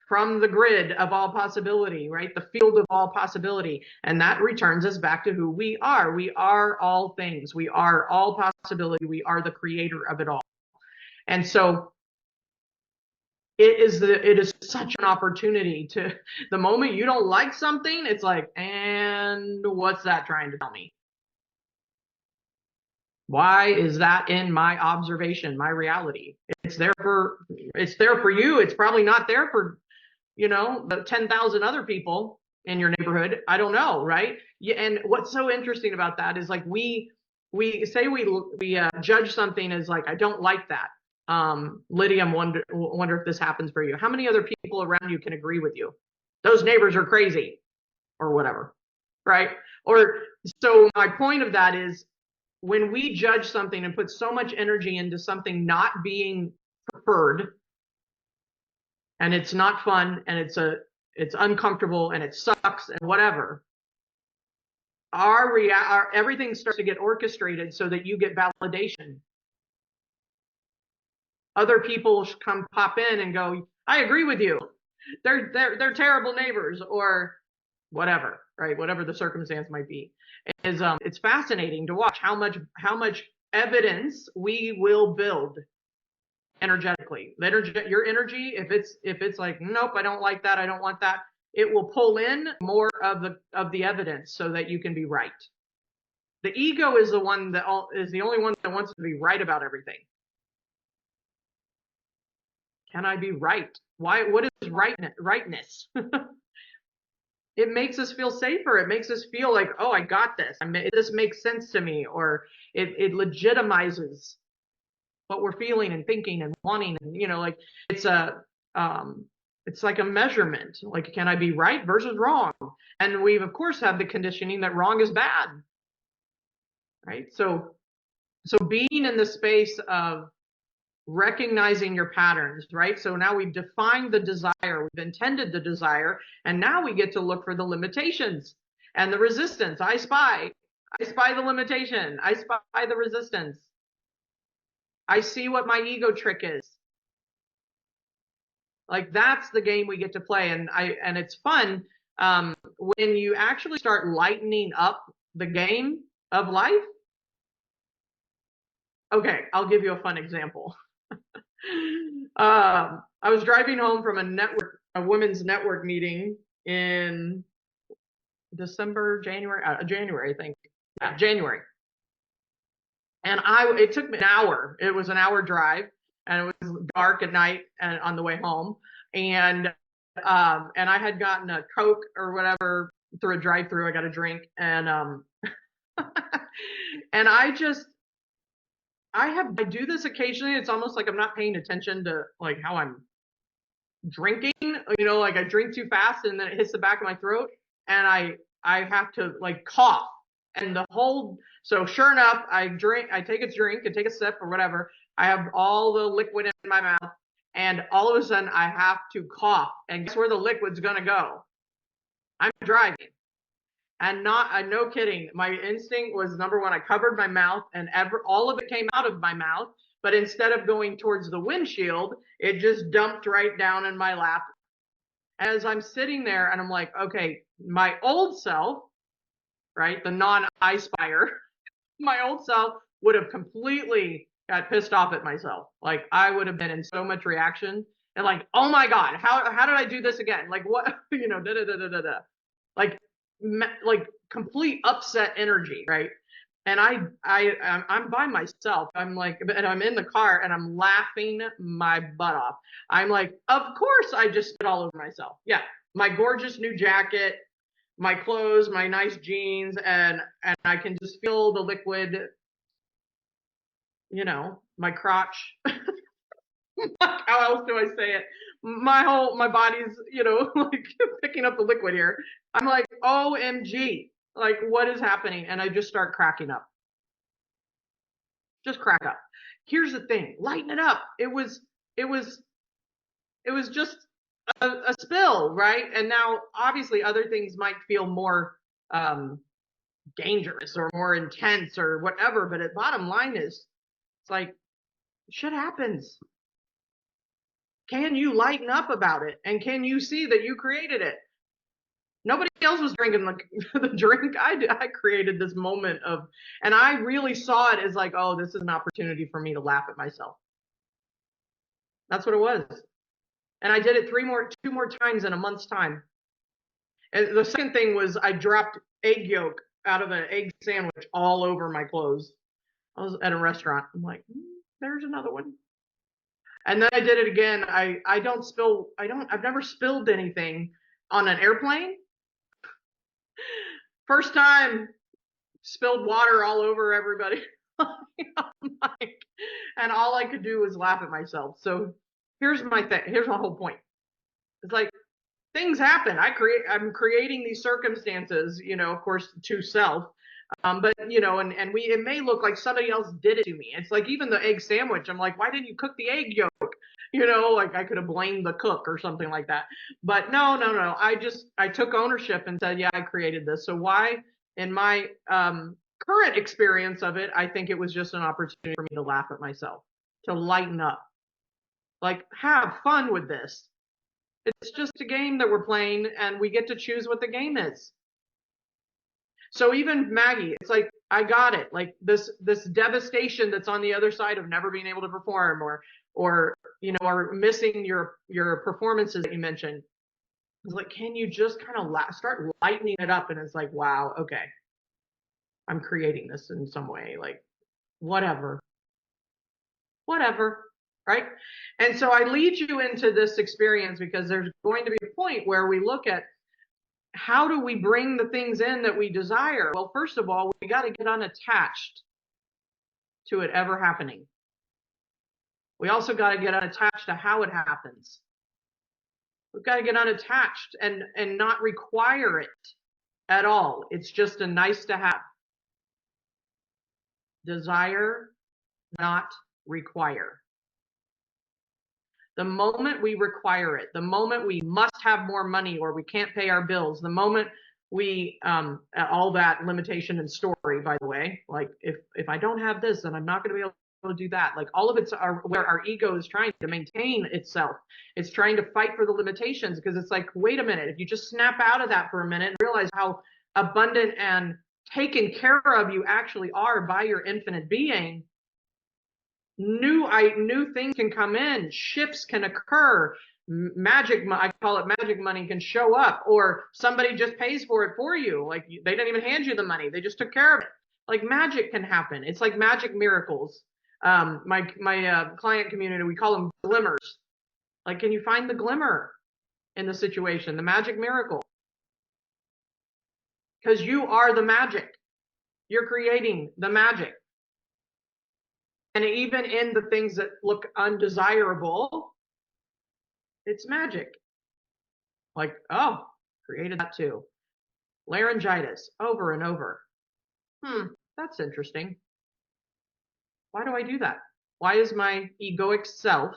from the grid of all possibility, right? The field of all possibility. And that returns us back to who we are. We are all things. We are all possibility. We are the creator of it all. And so it is such an opportunity to, the moment you don't like something, it's like, and what's that trying to tell me? Why is that in my observation, my reality? It's there for you. It's probably not there for, the 10,000 other people in your neighborhood. I don't know, right? Yeah, and what's so interesting about that is like we say we judge something as like, I don't like that. Lydia, I wonder if this happens for you. How many other people around you can agree with you? Those neighbors are crazy, or whatever, right? Or so my point of that is, when we judge something and put so much energy into something not being preferred, and it's not fun, and it's uncomfortable, and it sucks, and whatever, our everything starts to get orchestrated so that you get validation. Other people come pop in and go, I agree with you. They're terrible neighbors, or whatever, right? Whatever the circumstance might be. It's fascinating to watch how much evidence we will build energetically. Your energy, if it's like, nope, I don't like that, I don't want that, it will pull in more of the evidence so that you can be right. The ego is the only one that wants to be right about everything. Can I be right? Why? What is rightness? It makes us feel safer. It makes us feel like, oh, I got this. This makes sense to me, or it legitimizes what we're feeling and thinking and wanting, and like it's like a measurement. Like, can I be right versus wrong? And we've of course have the conditioning that wrong is bad, right? So being in the space of recognizing your patterns, right? So now we've defined the desire, we've intended the desire, and now we get to look for the limitations and the resistance. I spy the limitation. I spy the resistance. I see what my ego trick is. Like, that's the game we get to play. And it's fun when you actually start lightening up the game of life. Okay, I'll give you a fun example. I was driving home from a women's network meeting in January, I think. Yeah, January. And it took me an hour. It was an hour drive, and it was dark at night and on the way home. And I had gotten a Coke or whatever through a drive-through. I got a drink, and and I do this occasionally. It's almost like I'm not paying attention to like how I'm drinking, like I drink too fast and then it hits the back of my throat, and I have to like cough, and so sure enough, I take a drink and take a sip or whatever. I have all the liquid in my mouth, and all of a sudden I have to cough, and guess where the liquid's gonna go? I'm driving. And no kidding, my instinct was, number one, I covered my mouth, and all of it came out of my mouth, but instead of going towards the windshield, it just dumped right down in my lap. As I'm sitting there, and I'm like, okay, my old self, right, the non-I spire, my old self would have completely got pissed off at myself. Like, I would have been in so much reaction, and like, oh my God, how did I do this again? Like, what, like complete upset energy, right? And I'm by myself. I'm like, and I'm in the car, and I'm laughing my butt off. I'm like, of course I just spit all over myself. Yeah, my gorgeous new jacket, my clothes, my nice jeans, and I can just feel the liquid, my crotch. How else do I say it? My body's, like picking up the liquid here. I'm like, OMG, like, what is happening? And I just start cracking up. Just crack up. Here's the thing, lighten it up. It was just a spill, right? And now obviously other things might feel more dangerous or more intense or whatever, but the bottom line is, it's like, shit happens. Can you lighten up about it? And can you see that you created it? Nobody else was drinking the drink. I created this moment and I really saw it as like, oh, this is an opportunity for me to laugh at myself. That's what it was. And I did it two more times in a month's time. And the second thing was, I dropped egg yolk out of an egg sandwich all over my clothes. I was at a restaurant. I'm like, there's another one. And then I did it again. I've never spilled anything on an airplane. First time, spilled water all over everybody. And all I could do was laugh at myself. So here's my whole point. It's like, things happen. I'm creating these circumstances, of course, to self. But it may look like somebody else did it to me. It's like even the egg sandwich. I'm like, why didn't you cook the egg yolk? Like I could have blamed the cook or something like that. But no. I took ownership and said, yeah, I created this. So why, in my current experience of it, I think it was just an opportunity for me to laugh at myself, to lighten up, like have fun with this. It's just a game that we're playing, and we get to choose what the game is. So even Maggie, it's like, I got it. Like this devastation that's on the other side of never being able to perform, or missing your performances that you mentioned. It's like, can you just kind of start lightening it up? And it's like, wow, okay, I'm creating this in some way. Like, whatever, right? And so I lead you into this experience because there's going to be a point where we look at, how do we bring the things in that we desire? Well, first of all, we got to get unattached to it ever happening. We also got to get unattached to how it happens. We've got to get unattached and not require it at all. It's just a nice to have. Desire, not require. The moment we require it, the moment we must have more money or we can't pay our bills, the moment we, all that limitation and story, by the way, like if I don't have this, then I'm not going to be able to do that. Like all of it's where our ego is trying to maintain itself. It's trying to fight for the limitations, because it's like, wait a minute, if you just snap out of that for a minute and realize how abundant and taken care of you actually are by your infinite being, new things can come in, shifts can occur, I call it magic money, can show up, or somebody just pays for it for you. Like they didn't even hand you the money, they just took care of it. Like magic can happen. It's like magic miracles. My client community, we call them glimmers. Like, can you find the glimmer in the situation, the magic miracle? Because you are the magic. You're creating the magic. And even in the things that look undesirable, it's magic. Like, oh, created that too. Laryngitis, over and over. That's interesting. Why do I do that? Why is my egoic self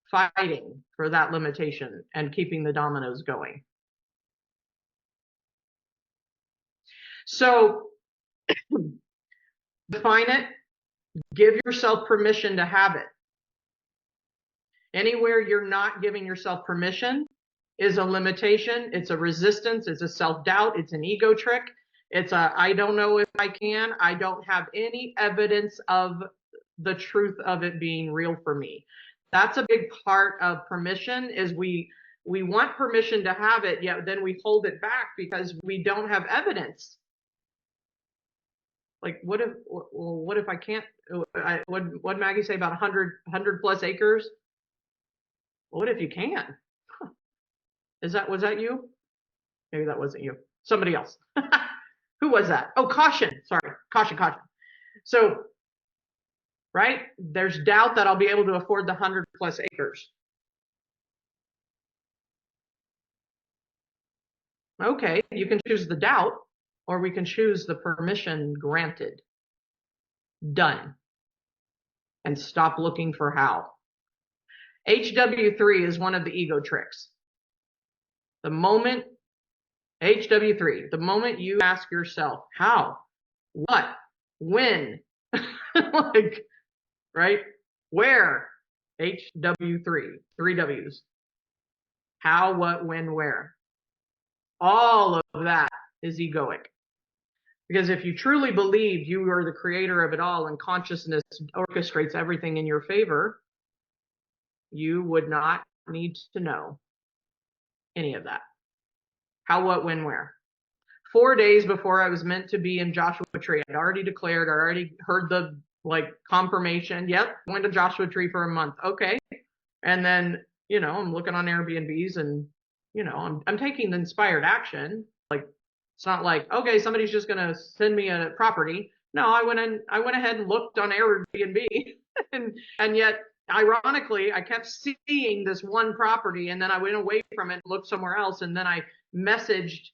fighting for that limitation and keeping the dominoes going? So define it, give yourself permission to have it. Anywhere you're not giving yourself permission is a limitation, it's a resistance, it's a self-doubt, it's an ego trick, it's a I don't know if I can, I don't have any evidence of the truth of it being real for me. That's a big part of permission, is we want permission to have it, yet then we hold it back because we don't have evidence. Like, what if I can't, what Maggie say about 100 plus acres? What if you can? Was that you? Maybe that wasn't you. Somebody else. Who was that? Oh, caution. Sorry. Caution. So, right? There's doubt that I'll be able to afford the 100 plus acres. Okay, you can choose the doubt, or we can choose the permission granted. Done. And stop looking for how. HW3 is one of the ego tricks. The moment HW3, the moment you ask yourself, how, what, when, like, right? Where? HW3, 3 W's. How, what, when, where. All of that is egoic. Because if you truly believe you are the creator of it all and consciousness orchestrates everything in your favor, you would not need to know any of that. How, what, when, where. 4 days before I was meant to be in Joshua Tree. I'd already declared, I already heard the like confirmation. Yep, went to Joshua Tree for a month. Okay. And then, you know, I'm looking on Airbnbs and, you know, I'm taking the inspired action. Like, it's not like, okay, somebody's just going to send me a property. No, I went ahead and looked on Airbnb and yet ironically, I kept seeing this one property and then I went away from it and looked somewhere else. And then I messaged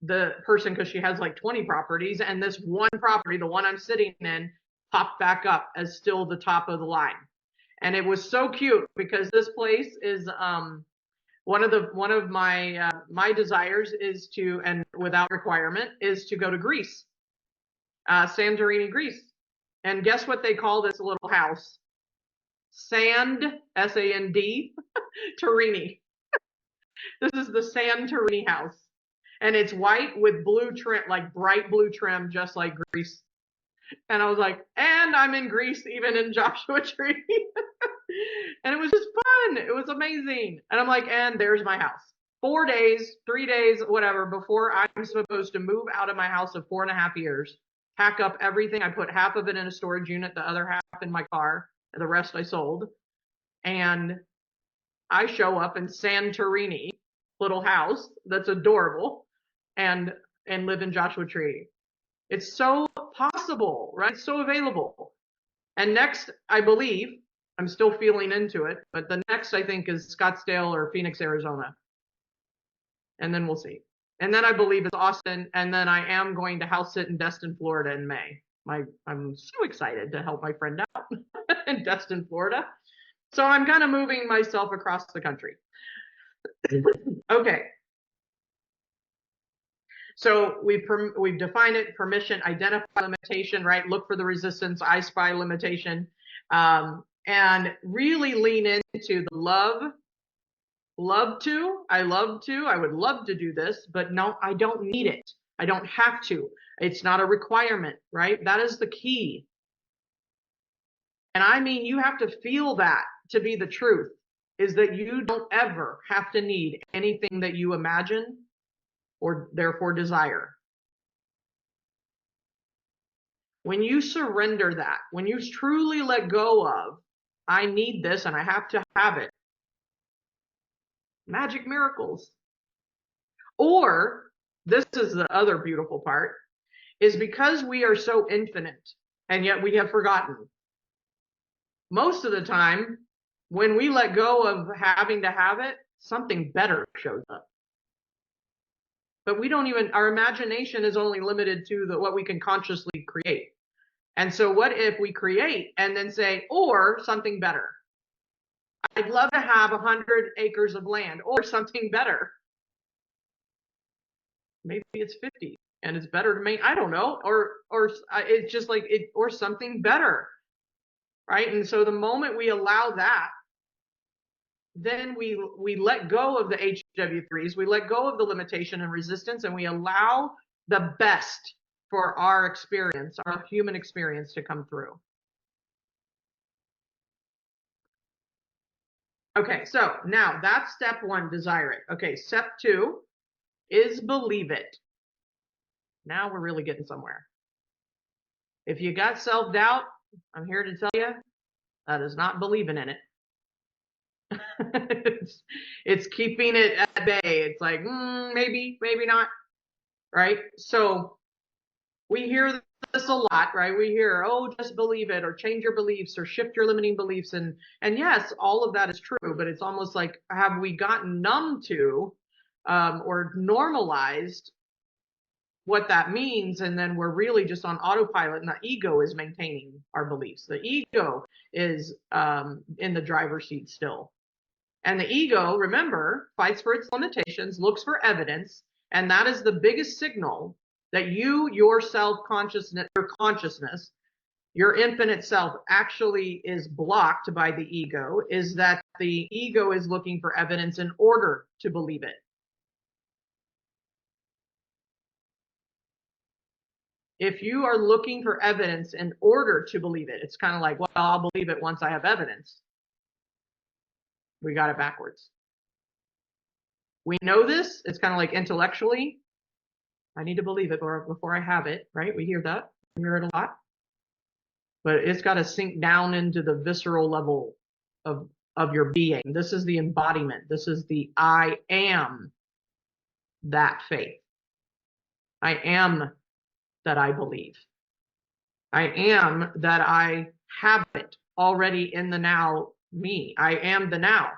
the person because she has like 20 properties and this one property, the one I'm sitting in, popped back up as still the top of the line. And it was so cute because this place is one of my my desires is to, and without requirement, is to go to Greece, Santorini, Greece. And guess what they call this little house? Sand, S-A-N-D, Torini. This is the Santorini house. And it's white with blue trim, like bright blue trim, just like Greece. And I was like, and I'm in Greece, even in Joshua Tree. And it was just fun. It was amazing. And I'm like, and there's my house. 4 days, 3 days, whatever, before I'm supposed to move out of my house of 4.5 years, pack up everything. I put half of it in a storage unit, the other half in my car, and the rest I sold. And I show up in Santorini, little house that's adorable, and live in Joshua Tree. It's so possible, right? It's so available. And next, I believe, I'm still feeling into it, but the next I think is Scottsdale or Phoenix, Arizona. And then we'll see. And then I believe it's Austin. And then I am going to house sit in Destin, Florida in May. I'm so excited to help my friend out in Destin, Florida. So I'm kind of moving myself across the country. Okay. So we've defined it: permission, identify limitation, right? Look for the resistance, I spy limitation, and really lean into the love to, I would love to do this, but no, I don't need it. I don't have to. It's not a requirement, right? That is the key. And I mean, you have to feel that to be the truth, is that you don't ever have to need anything that you imagine or therefore desire. When you surrender that, when you truly let go of, I need this and I have to have it, magic miracles. Or, this is the other beautiful part, is because we are so infinite and yet we have forgotten. Most of the time, when we let go of having to have it, something better shows up. But we don't even, our imagination is only limited to what we can consciously create. And so what if we create and then say, or something better? I'd love to have 100 acres of land, or something better. Maybe it's 50 and it's better to make, I don't know, or it's just like it, or something better, right? And so the moment we allow that, then we let go of the HW3s, we let go of the limitation and resistance, and we allow the best for our experience, our human experience, to come through. Okay, so now that's step one, desire it. Okay, step two is believe it. Now we're really getting somewhere. If you got self-doubt, I'm here to tell you, that is not believing in it. It's keeping it at bay. It's like, maybe, maybe not, right? So we hear this a lot, right? We hear, oh, just believe it, or change your beliefs, or shift your limiting beliefs. And yes, all of that is true, but it's almost like, have we gotten numb to or normalized what that means? And then we're really just on autopilot, and the ego is maintaining our beliefs. The ego is in the driver's seat still. And the ego, remember, fights for its limitations, looks for evidence, and that is the biggest signal that your self-consciousness, your infinite self actually is blocked by the ego, is that the ego is looking for evidence in order to believe it. If you are looking for evidence in order to believe it, it's kind of like, well, I'll believe it once I have evidence. We got it backwards. We know this. It's kind of like intellectually. I need to believe it before I have it, right? We hear that. We hear it a lot. But it's got to sink down into the visceral level of your being. This is the embodiment. This is the I am that faith. I am that I believe. I am that I have it already in the now me. I am the now.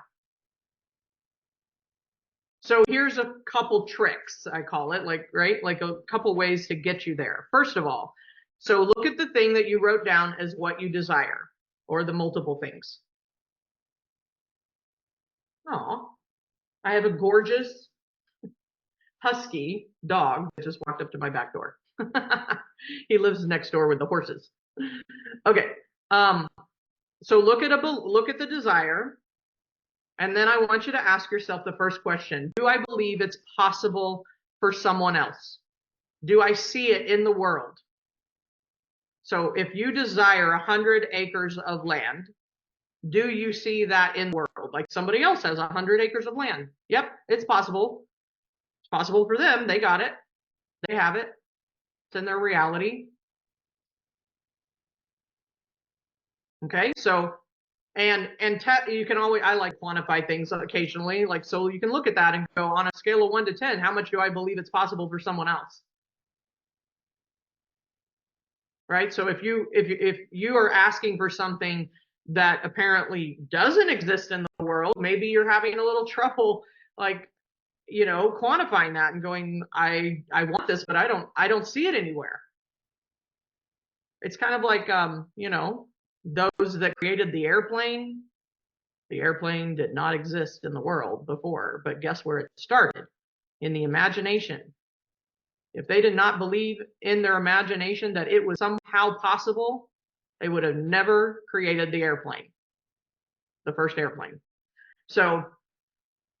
So here's a couple tricks, I call it, like, right? Like a couple ways to get you there. First of all, so look at the thing that you wrote down as what you desire, or the multiple things. Oh, I have a gorgeous husky dog that just walked up to my back door. He lives next door with the horses. Okay. So look at the desire, and then I want you to ask yourself the first question. Do I believe it's possible for someone else? Do I see it in the world? So if you desire 100 acres of land, do you see that in the world? Like somebody else has 100 acres of land. Yep, it's possible. It's possible for them. They got it. They have it. It's in their reality. Okay, so you can always, I like quantify things occasionally, like, so you can look at that and go, on a scale of 1 to 10, how much do I believe it's possible for someone else? Right? So if you are asking for something that apparently doesn't exist in the world, maybe you're having a little trouble, like, you know, quantifying that and going, I want this, but I don't see it anywhere. It's kind of like, you know, those that created the airplane did not exist in the world before, but guess where it started? In the imagination. If they did not believe in their imagination that it was somehow possible, they would have never created the airplane, the first airplane. So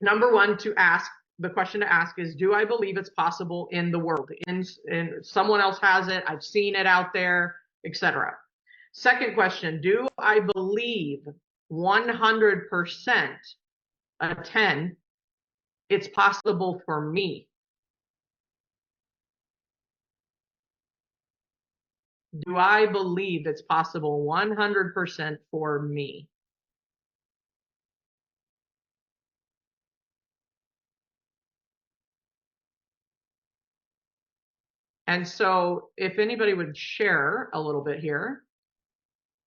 number one, the question to ask is, do I believe it's possible in the world? In someone else has it, I've seen it out there, etc. Second question, do I believe 100%, a 10, it's possible for me? Do I believe it's possible 100% for me? And so if anybody would share a little bit here,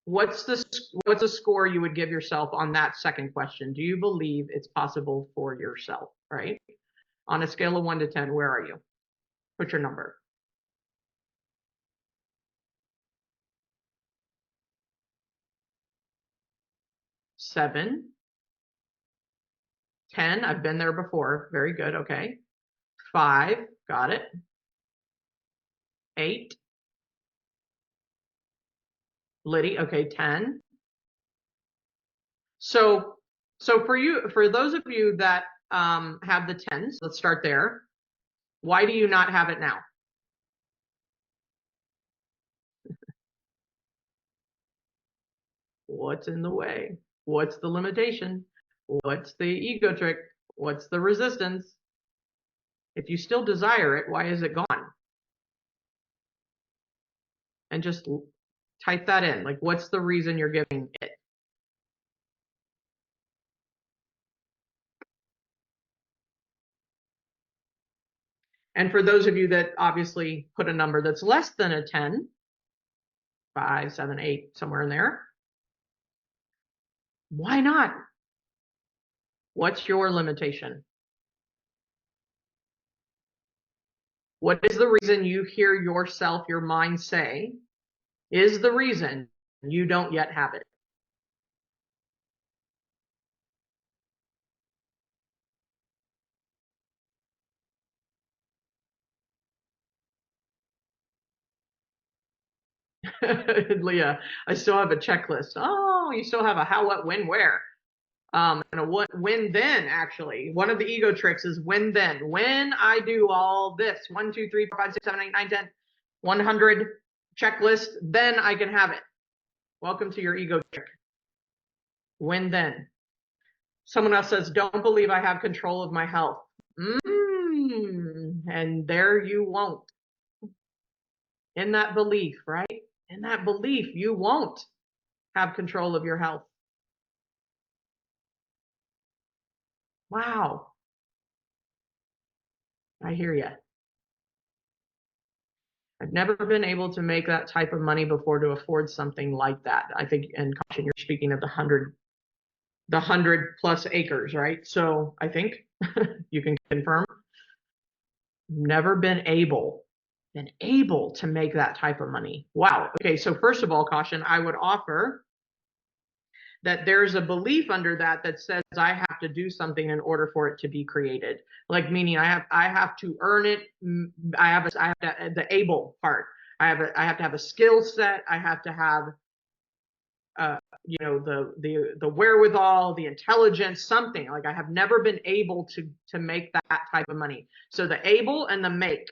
what's the score you would give yourself on that second question? Do you believe it's possible for yourself, right? On a scale of 1 to 10, where are you? Put your number. 7, 10, I've been there before. Very good, okay. 5, got it. 8, Liddy, okay, 10. So for those of you that have the 10s, let's start there. Why do you not have it now? What's in the way? What's the limitation? What's the ego trick? What's the resistance? If you still desire it, why is it gone? And just type that in. Like, what's the reason you're giving it? And for those of you that obviously put a number that's less than a 10, 5, 7, 8, somewhere in there, why not? What's your limitation? What is the reason you hear yourself, your mind say, is the reason you don't yet have it? Leah, I still have a checklist. Oh, you still have a how, what, when, where. And a what, when, then, actually. One of the ego tricks is when, then. When I do all this, 1, 2, 3, 4, 5, 6, 7, 8, 9, 10, 100 checklist, then I can have it. Welcome to your ego trick. When, then. Someone else says, don't believe I have control of my health. And there you won't. In that belief, right? In that belief, you won't have control of your health. Wow. I hear you. I've never been able to make that type of money before to afford something like that. I think, and Caution, you're speaking of the 100 plus acres, right? So I think you can confirm. Never been able to make that type of money. Wow. Okay. So first of all, Caution, I would offer that there's a belief under that that says I have to do something in order for it to be created. Like, meaning I have to earn it. I have the able part. I have to have a skill set. I have to have the wherewithal, the intelligence, something. Like, I have never been able to make that type of money. So the able and the make,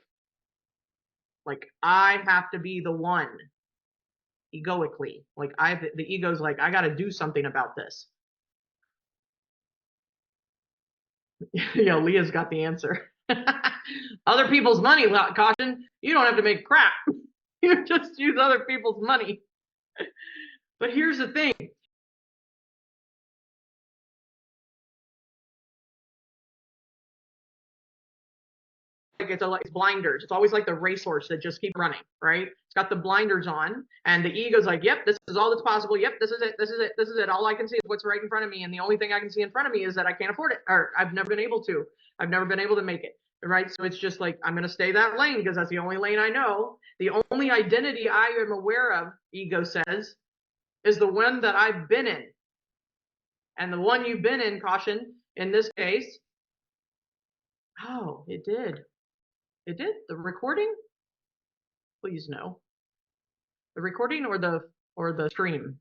like, I have to be the one egoically. Like, the ego's like, I got to do something about this. Leah's got the answer. Other people's money, Caution. You don't have to make crap. You just use other people's money. But here's the thing. It's blinders. It's always like the racehorse that just keep running, right? It's got the blinders on, and the ego's like, yep, this is all that's possible. Yep, this is it. All I can see is what's right in front of me, and the only thing I can see in front of me is that I can't afford it, or I've never been able to make it, right? So it's just like, I'm going to stay that lane because that's the only lane I know. The only identity I am aware of, ego says, is the one that I've been in. And the one you've been in, Caution, in this case, oh, it did. It did? The recording? Please no. The recording or the stream?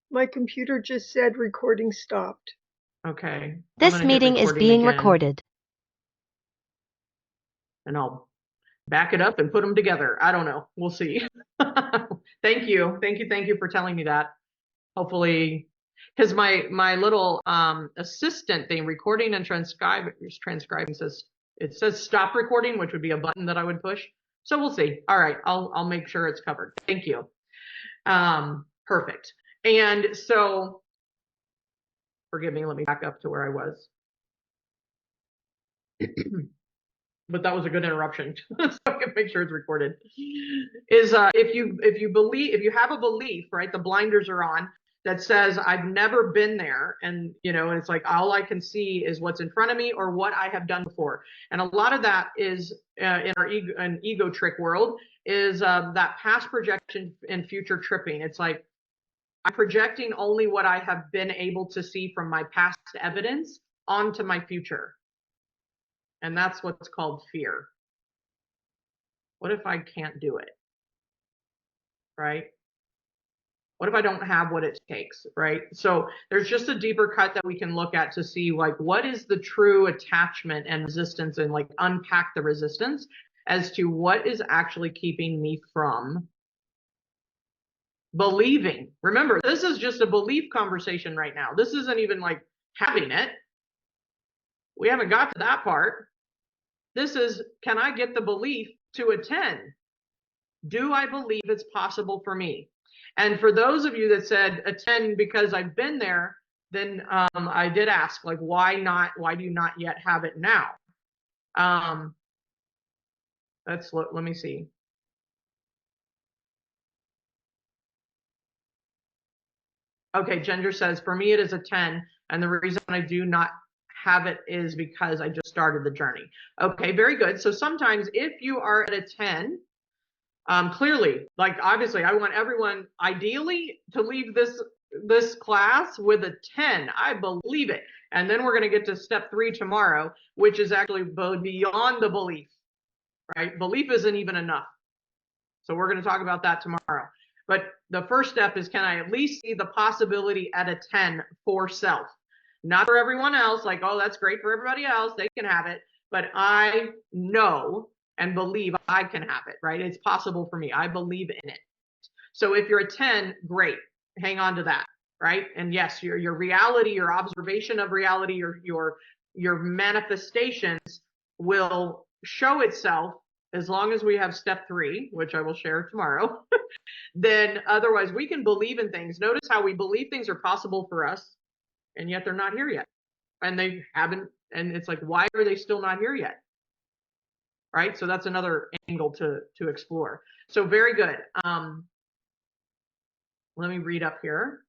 My computer just said recording stopped. Okay. This meeting is being recorded. And I'll back it up and put them together. I don't know. We'll see. Thank you. Thank you for telling me that. Hopefully, because my little assistant thing, recording and transcribing says stop recording, which would be a button that I would push. So we'll see. All right, I'll make sure it's covered. Thank you. Perfect. And so, forgive me, let me back up to where I was. But that was a good interruption, so I can make sure it's recorded. Is if you have a belief, right? The blinders are on, that says I've never been there, and it's like all I can see is what's in front of me or what I have done before. And a lot of that is in our ego trick world is that past projection and future tripping. It's like I'm projecting only what I have been able to see from my past evidence onto my future. And that's what's called fear. What if I can't do it? Right? What if I don't have what it takes, right? So there's just a deeper cut that we can look at to see, like, what is the true attachment and resistance, and like unpack the resistance as to what is actually keeping me from believing. Remember, this is just a belief conversation right now. This isn't even like having it. We haven't got to that part. This is, can I get the belief to a 10? Do I believe it's possible for me? And for those of you that said a 10 because I've been there, then I did ask, like, why do you not yet have it now? Let me see. Okay, Ginger says, for me it is a 10, and the reason I do not have it is because I just started the journey. Okay, very good. So sometimes if you are at a 10, clearly, like, obviously I want everyone ideally to leave this class with a 10. I believe it. And then we're going to get to step 3 tomorrow, which is actually beyond the belief, right? Belief isn't even enough. So we're going to talk about that tomorrow. But the first step is, can I at least see the possibility at a 10 for self? Not for everyone else, like, oh, that's great for everybody else, they can have it. But I know and believe I can have it, right? It's possible for me. I believe in it. So if you're a 10, great. Hang on to that, right? And yes, your reality, your observation of reality, your your manifestations will show itself as long as we have step 3, which I will share tomorrow. Then otherwise we can believe in things. Notice how we believe things are possible for us, and yet they're not here yet. And they haven't, and it's like, why are they still not here yet? Right? So that's another angle to explore. So very good. Let me read up here.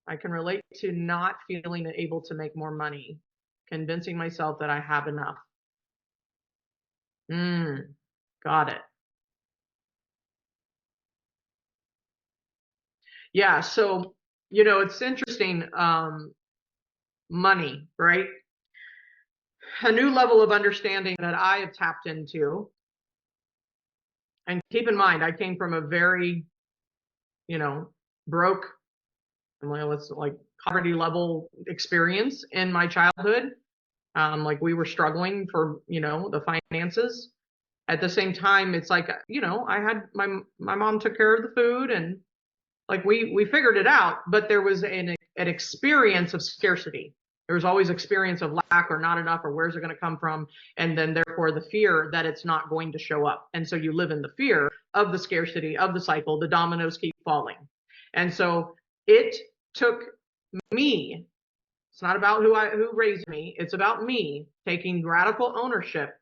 I can relate to not feeling able to make more money, convincing myself that I have enough. Got it. Yeah, so, it's interesting, money, right? A new level of understanding that I have tapped into. And keep in mind, I came from a very, broke, let's like poverty level experience in my childhood. Like we were struggling for, the finances. At the same time, it's like, I had my mom took care of the food, and like we figured it out, but there was an experience of scarcity. There was always experience of lack or not enough, or where's it going to come from? And then therefore the fear that it's not going to show up. And so you live in the fear of the scarcity, of the cycle, the dominoes keep falling. And so it took me, it's not about who raised me, it's about me taking radical ownership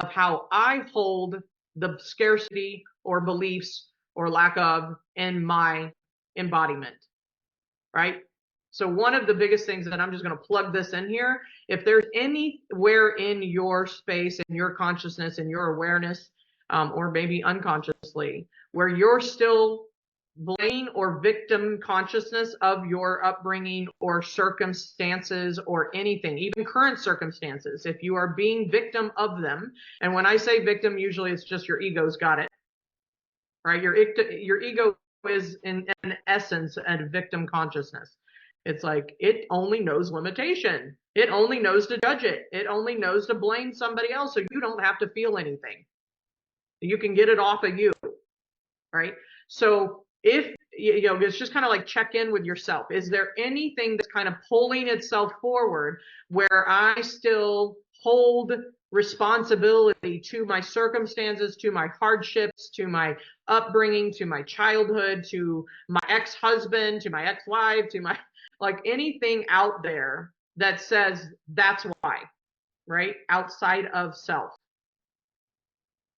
of how I hold the scarcity or beliefs or lack of in my embodiment, right? So one of the biggest things, that I'm just going to plug this in here, if there's anywhere in your space, in your consciousness, in your awareness, or maybe unconsciously, where you're still blame or victim consciousness of your upbringing or circumstances or anything, even current circumstances, if you are being victim of them, and when I say victim, usually it's just your ego's got it, right? Your ego is in essence a victim consciousness. It's like it only knows limitation. It only knows to judge it. It only knows to blame somebody else, so you don't have to feel anything. You can get it off of you, right? So if it's just kind of like check in with yourself. Is there anything that's kind of pulling itself forward where I still hold responsibility to my circumstances, to my hardships, to my upbringing, to my childhood, to my ex-husband, to my ex-wife, to my, like anything out there that says that's why, right? Outside of self.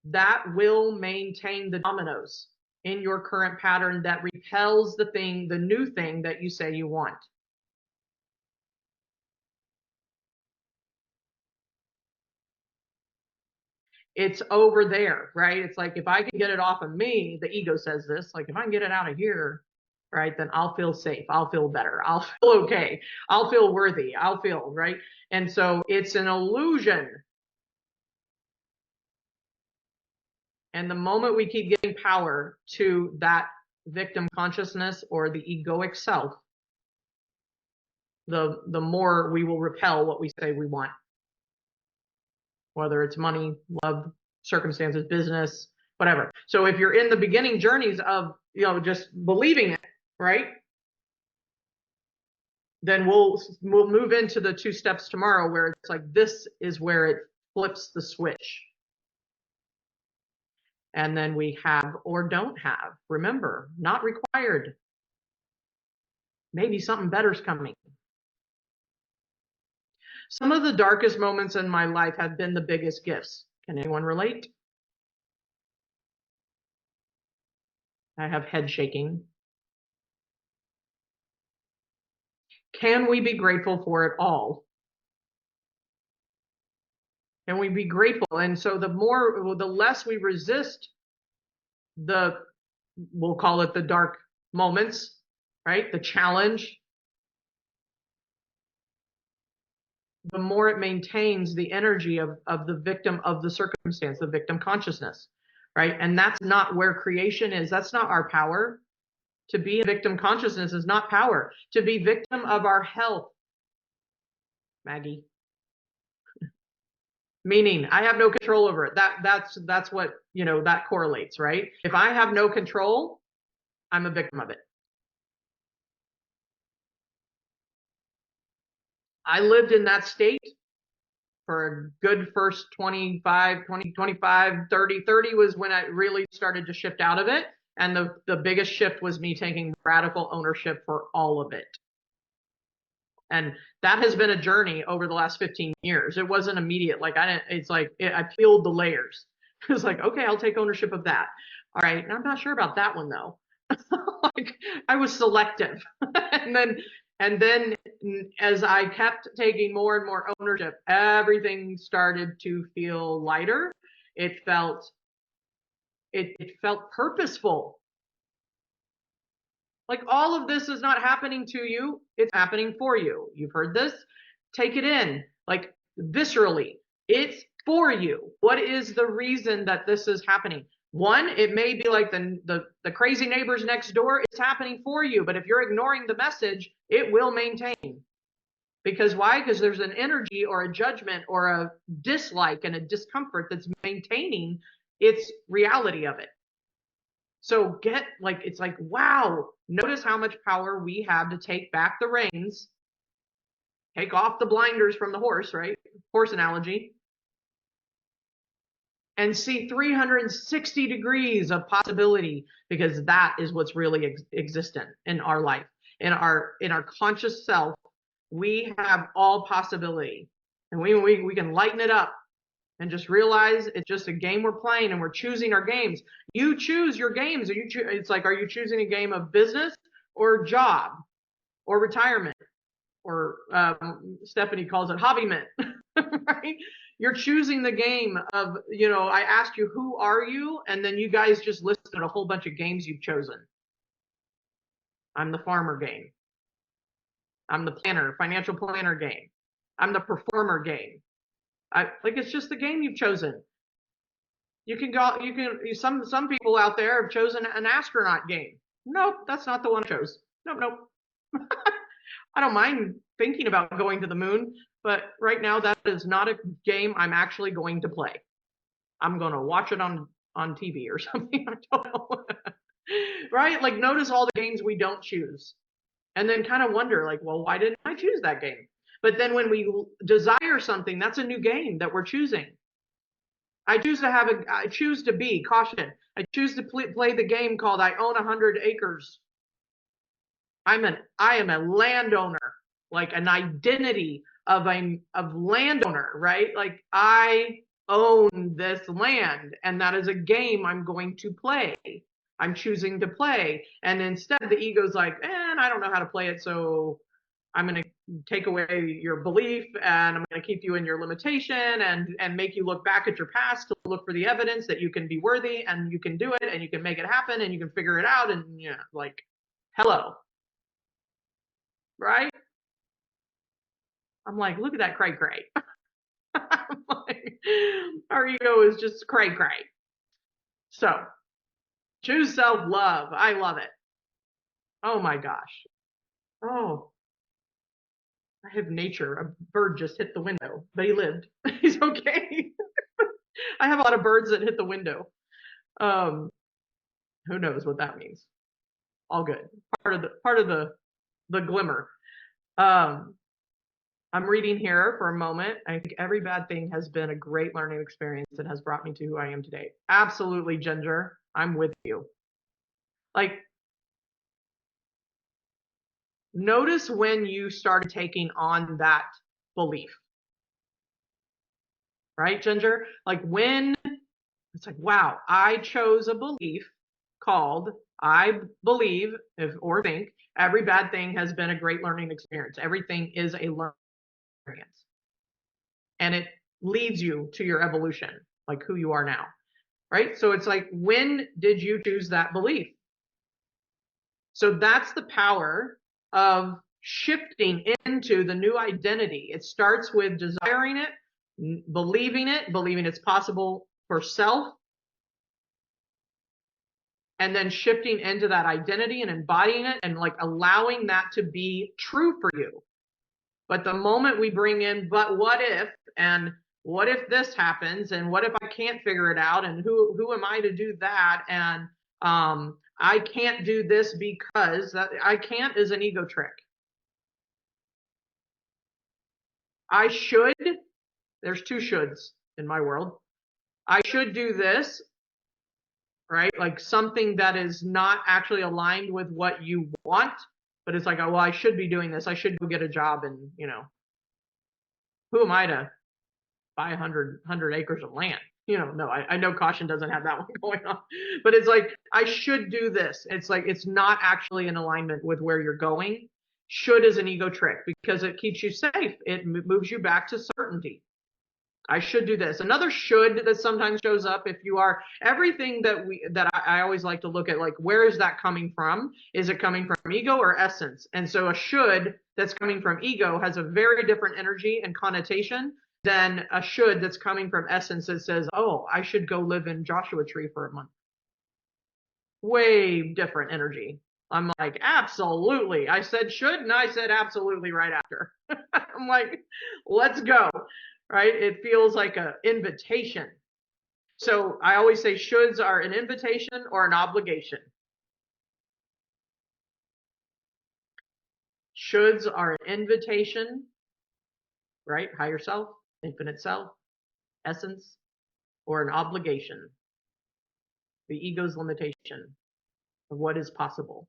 That will maintain the dominoes in your current pattern that repels the new thing that you say you want. It's over there, right? It's like, if I can get it off of me, the ego says this, like if I can get it out of here, right, then I'll feel safe. I'll feel better. I'll feel okay. I'll feel worthy. I'll feel, right? And so it's an illusion. And the moment we keep giving power to that victim consciousness or the egoic self, the more we will repel what we say we want. Whether it's money, love, circumstances, business, whatever. So if you're in the beginning journeys of, just believing it, right? Then we'll move into the 2 steps tomorrow, where it's like, this is where it flips the switch. And then we have or don't have. Remember, not required. Maybe something better's coming. Some of the darkest moments in my life have been the biggest gifts. Can anyone relate? I have head shaking. Can we be grateful for it all? Can we be grateful? And so the less we resist we'll call it the dark moments, right? The challenge, the more it maintains the energy of the victim of the circumstance, the victim consciousness, right? And that's not where creation is. That's not our power. To be a victim consciousness is not power. To be victim of our health, Maggie, meaning I have no control over it. That's what, that correlates, right? If I have no control, I'm a victim of it. I lived in that state for a good first 25, 30. 30 was when I really started to shift out of it. And the biggest shift was me taking radical ownership for all of it. And that has been a journey over the last 15 years. It wasn't immediate. Like I peeled the layers. It was like, okay, I'll take ownership of that. All right. I'm not sure about that one though. Like I was selective. and then as I kept taking more and more ownership, everything started to feel lighter. It felt purposeful. Like all of this is not happening to you, it's happening for you. You've heard this. Take it in, like viscerally. It's for you. What is the reason that this is happening? One, it may be like the crazy neighbors next door. It's happening for you. But if you're ignoring the message, it will maintain. Because why? Because there's an energy or a judgment or a dislike and a discomfort that's maintaining its reality of it. So it's like, wow, notice how much power we have to take back the reins, take off the blinders from the horse, right? Horse analogy. And see 360 degrees of possibility, because that is what's really existent in our life. In our conscious self, we have all possibility. And we can lighten it up and just realize it's just a game we're playing and we're choosing our games. You choose your games. It's like, are you choosing a game of business or job or retirement? Or Stephanie calls it hobbyment, right? You're choosing the game of, I asked you, who are you? And then you guys just listed a whole bunch of games you've chosen. I'm the farmer game. I'm the financial planner game. I'm the performer game. It's just the game you've chosen. Some people out there have chosen an astronaut game. Nope, that's not the one I chose. Nope. I don't mind thinking about going to the moon, but right now that is not a game I'm actually going to play. I'm going to watch it on TV or something. I don't know. Right? Like notice all the games we don't choose. And then kind of wonder like, well, why didn't I choose that game? But then when we desire something, that's a new game that we're choosing. I choose to be, caution. I choose to play the game called I own 100 acres. I am a landowner, like an identity of landowner, right? Like I own this land, and that is a game I'm going to play. I'm choosing to play. And instead the ego's like, I don't know how to play it, so I'm going to take away your belief and I'm going to keep you in your limitation and make you look back at your past to look for the evidence that you can be worthy and you can do it and you can make it happen and you can figure it out. And like, hello. Right? I'm like, look at that cray. I'm like, our ego is just cray. So choose self-love. I love it. Oh my gosh. Oh, I have nature. A bird just hit the window, but he lived. He's okay. I have a lot of birds that hit the window. Who knows what that means? All good. Part of the glimmer. I'm reading here for a moment. I think every bad thing has been a great learning experience and has brought me to who I am today. Absolutely, Ginger. I'm with you. Like, notice when you started taking on that belief. Right, Ginger? Like when it's like, wow, I chose a belief called I believe or think every bad thing has been a great learning experience. Everything is a learning experience. And it leads you to your evolution, like who you are now, right? So it's like, when did you choose that belief? So that's the power of shifting into the new identity. It starts with desiring it, believing it's possible for self, and then shifting into that identity and embodying it and like allowing that to be true for you. But the moment we bring in, but what if, and what if this happens, and what if I can't figure it out, and who am I to do that, and I can't do this because I can't is an ego trick. I should, there's two shoulds in my world. I should do this, right? Like something that is not actually aligned with what you want, but it's like, oh, well, I should be doing this. I should go get a job and, you know, who am I to buy 100 acres of land? You know, no, I know Caution doesn't have that one going on, but it's like, I should do this. It's like, it's not actually in alignment with where you're going. Should is an ego trick because it keeps you safe. It moves you back to certainty. I should do this. Another should that sometimes shows up if you are everything that I always like to look at, like, where is that coming from? Is it coming from ego or essence? And so a should that's coming from ego has a very different energy and connotation than a should that's coming from essence that says, oh, I should go live in Joshua Tree for a month. Way different energy. I'm like, absolutely. I said should and I said absolutely right after. I'm like, let's go. Right? It feels like an invitation. So I always say shoulds are an invitation or an obligation. Shoulds are an invitation, right? Higher self, infinite self, essence, or an obligation. The ego's limitation of what is possible.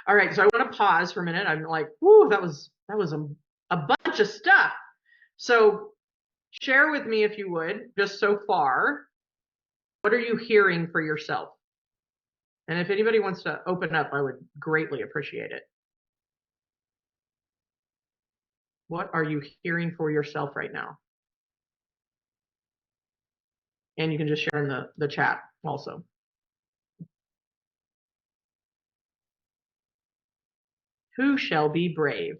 All right, so I want to pause for a minute. I'm like, whoo, that was a bunch of stuff. So share with me, if you would, just so far, what are you hearing for yourself? And if anybody wants to open up, I would greatly appreciate it. What are you hearing for yourself right now? And you can just share in the chat also. Who shall be brave?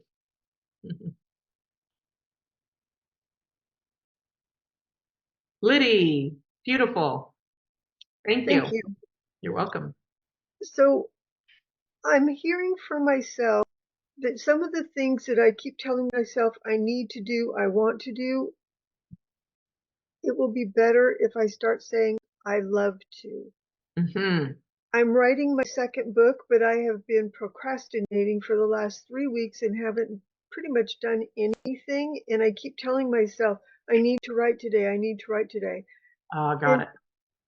Liddy, beautiful. Thank you. Thank you. You're welcome. So I'm hearing for myself that some of the things that I keep telling myself I need to do, I want to do, it will be better if I start saying I love to. Mm-hmm. I'm writing my second book, but I have been procrastinating for the last 3 weeks and haven't pretty much done anything. And I keep telling myself, I need to write today. I need to write today. Got it.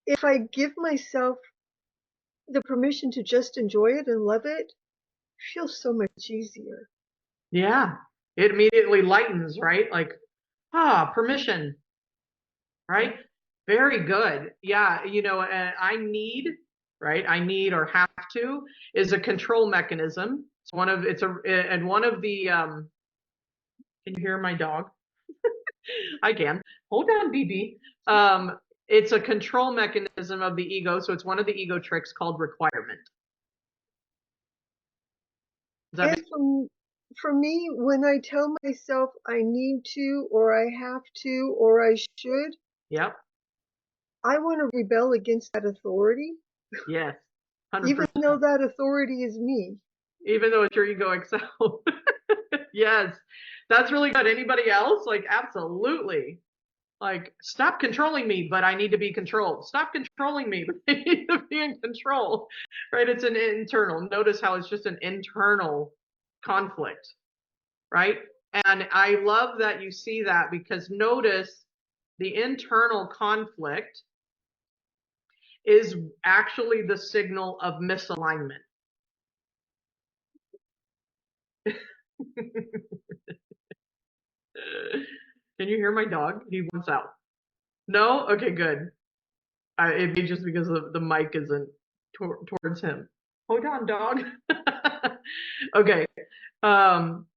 If I give myself the permission to just enjoy it and love it, it feels so much easier. Yeah. It immediately lightens, right? Like, permission, right? Very good. Yeah. You know, I need, right? I need or have to is a control mechanism. It's one of the, can you hear my dog? I can. Hold on, BB. It's a control mechanism of the ego. So it's one of the ego tricks called requirement. And for me, when I tell myself I need to, or I have to, or I should, yep, I want to rebel against that authority. Yes. 100%. Even though that authority is me. Even though it's your egoic self. Yes. That's really good. Anybody else? Like, absolutely. Like, stop controlling me, but I need to be controlled. Stop controlling me, but I need to be in control. Right? It's an internal. Notice how it's just an internal conflict. Right? And I love that you see that, because notice the internal conflict is actually the signal of misalignment. Can you hear my dog? He wants out. No? Okay, good. It'd be just because the mic isn't towards him. Hold on, dog. Okay.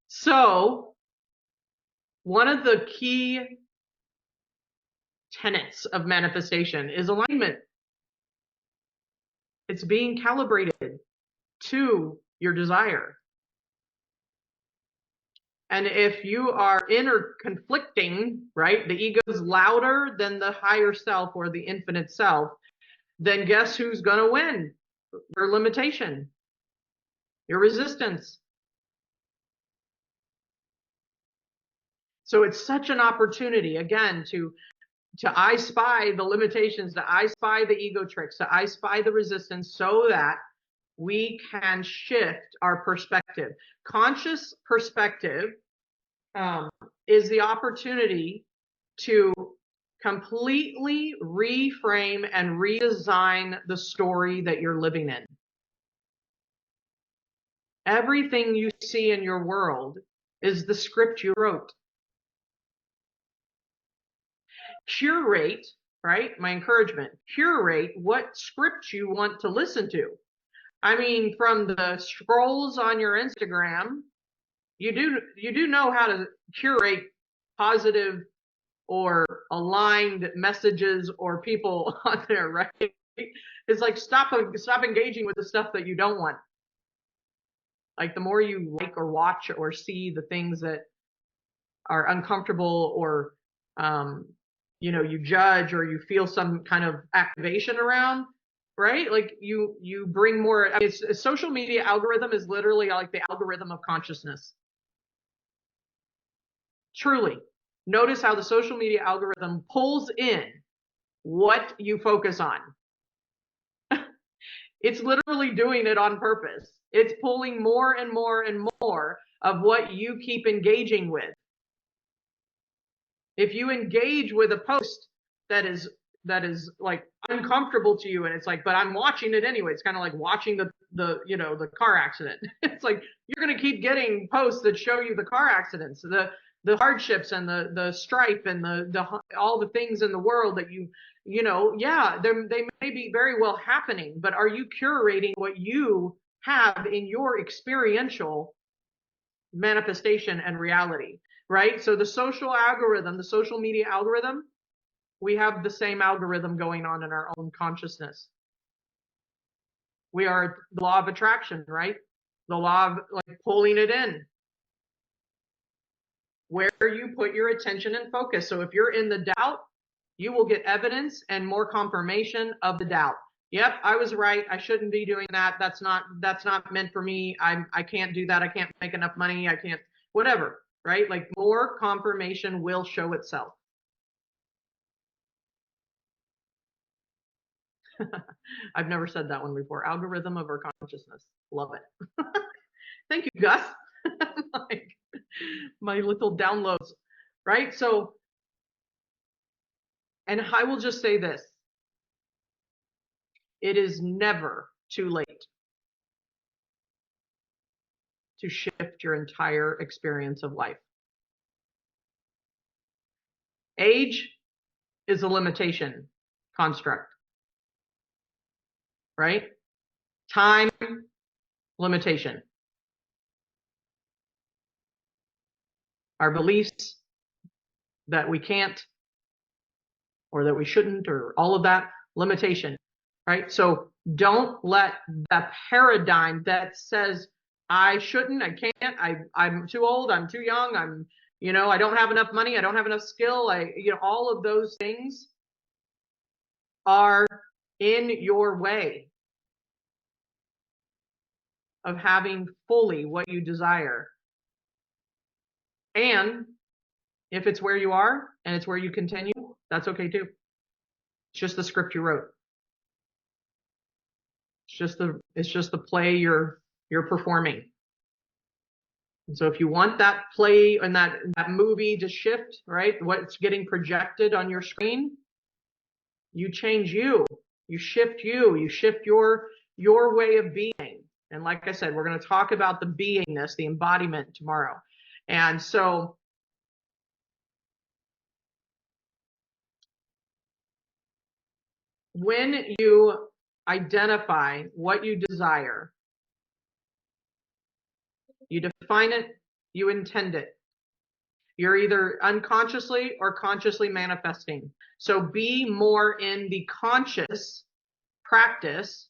So one of the key tenets of manifestation is alignment. It's being calibrated to your desire. And if you are inner conflicting, right, the ego is louder than the higher self or the infinite self, then guess who's going to win? Your limitation, your resistance. So it's such an opportunity, again, to I spy the limitations, to I spy the ego tricks, to I spy the resistance, so that we can shift our perspective. Conscious perspective is the opportunity to completely reframe and redesign the story that you're living in. Everything you see in your world is the script you wrote. Curate, right? My encouragement, curate what script you want to listen to. I mean, from the scrolls on your Instagram, you do know how to curate positive or aligned messages or people on there, right? It's like stop engaging with the stuff that you don't want. Like the more you like or watch or see the things that are uncomfortable or you know, you judge or you feel some kind of activation around, right? Like you bring more. I mean, it's social media algorithm is literally like the algorithm of consciousness. Truly, notice how the social media algorithm pulls in what you focus on. It's literally doing it on purpose. It's pulling more and more and more of what you keep engaging with. If you engage with a post that is like uncomfortable to you, and it's like, but I'm watching it anyway. It's kind of like watching the you know, the car accident. It's like you're going to keep getting posts that show you the car accidents, the hardships and the strife and the all the things in the world that you know, yeah, they may be very well happening, but are you curating what you have in your experiential manifestation and reality, right? So the social algorithm, the social media algorithm, we have the same algorithm going on in our own consciousness. We are the law of attraction, right? The law of like pulling it in. Where you put your attention and focus. So if you're in the doubt, you will get evidence and more confirmation of the doubt. Yep, I was right. I shouldn't be doing that. That's not meant for me. I can't do that. I can't make enough money. I can't, whatever, right? Like more confirmation will show itself. I've never said that one before. Algorithm of our consciousness. Love it. Thank you, Gus. Like, my little downloads, right? So, and I will just say this. It is never too late to shift your entire experience of life. Age is a limitation construct, right? Time, limitation. Our beliefs that we can't or that we shouldn't or all of that, limitation, right? So don't let the paradigm that says I shouldn't, I can't, I'm too old, I'm too young, I'm, you know, I don't have enough money, I don't have enough skill, you know, all of those things are in your way of having fully what you desire. And if it's where you are and it's where you continue, that's okay too. It's just the script you wrote. It's just the play you're performing. And so if you want that play and that movie to shift, right? What's getting projected on your screen, you change you shift you shift your way of being. And like I said, we're going to talk about the beingness, the embodiment tomorrow. And so when you identify what you desire, you define it, you intend it. You're either unconsciously or consciously manifesting. So be more in the conscious practice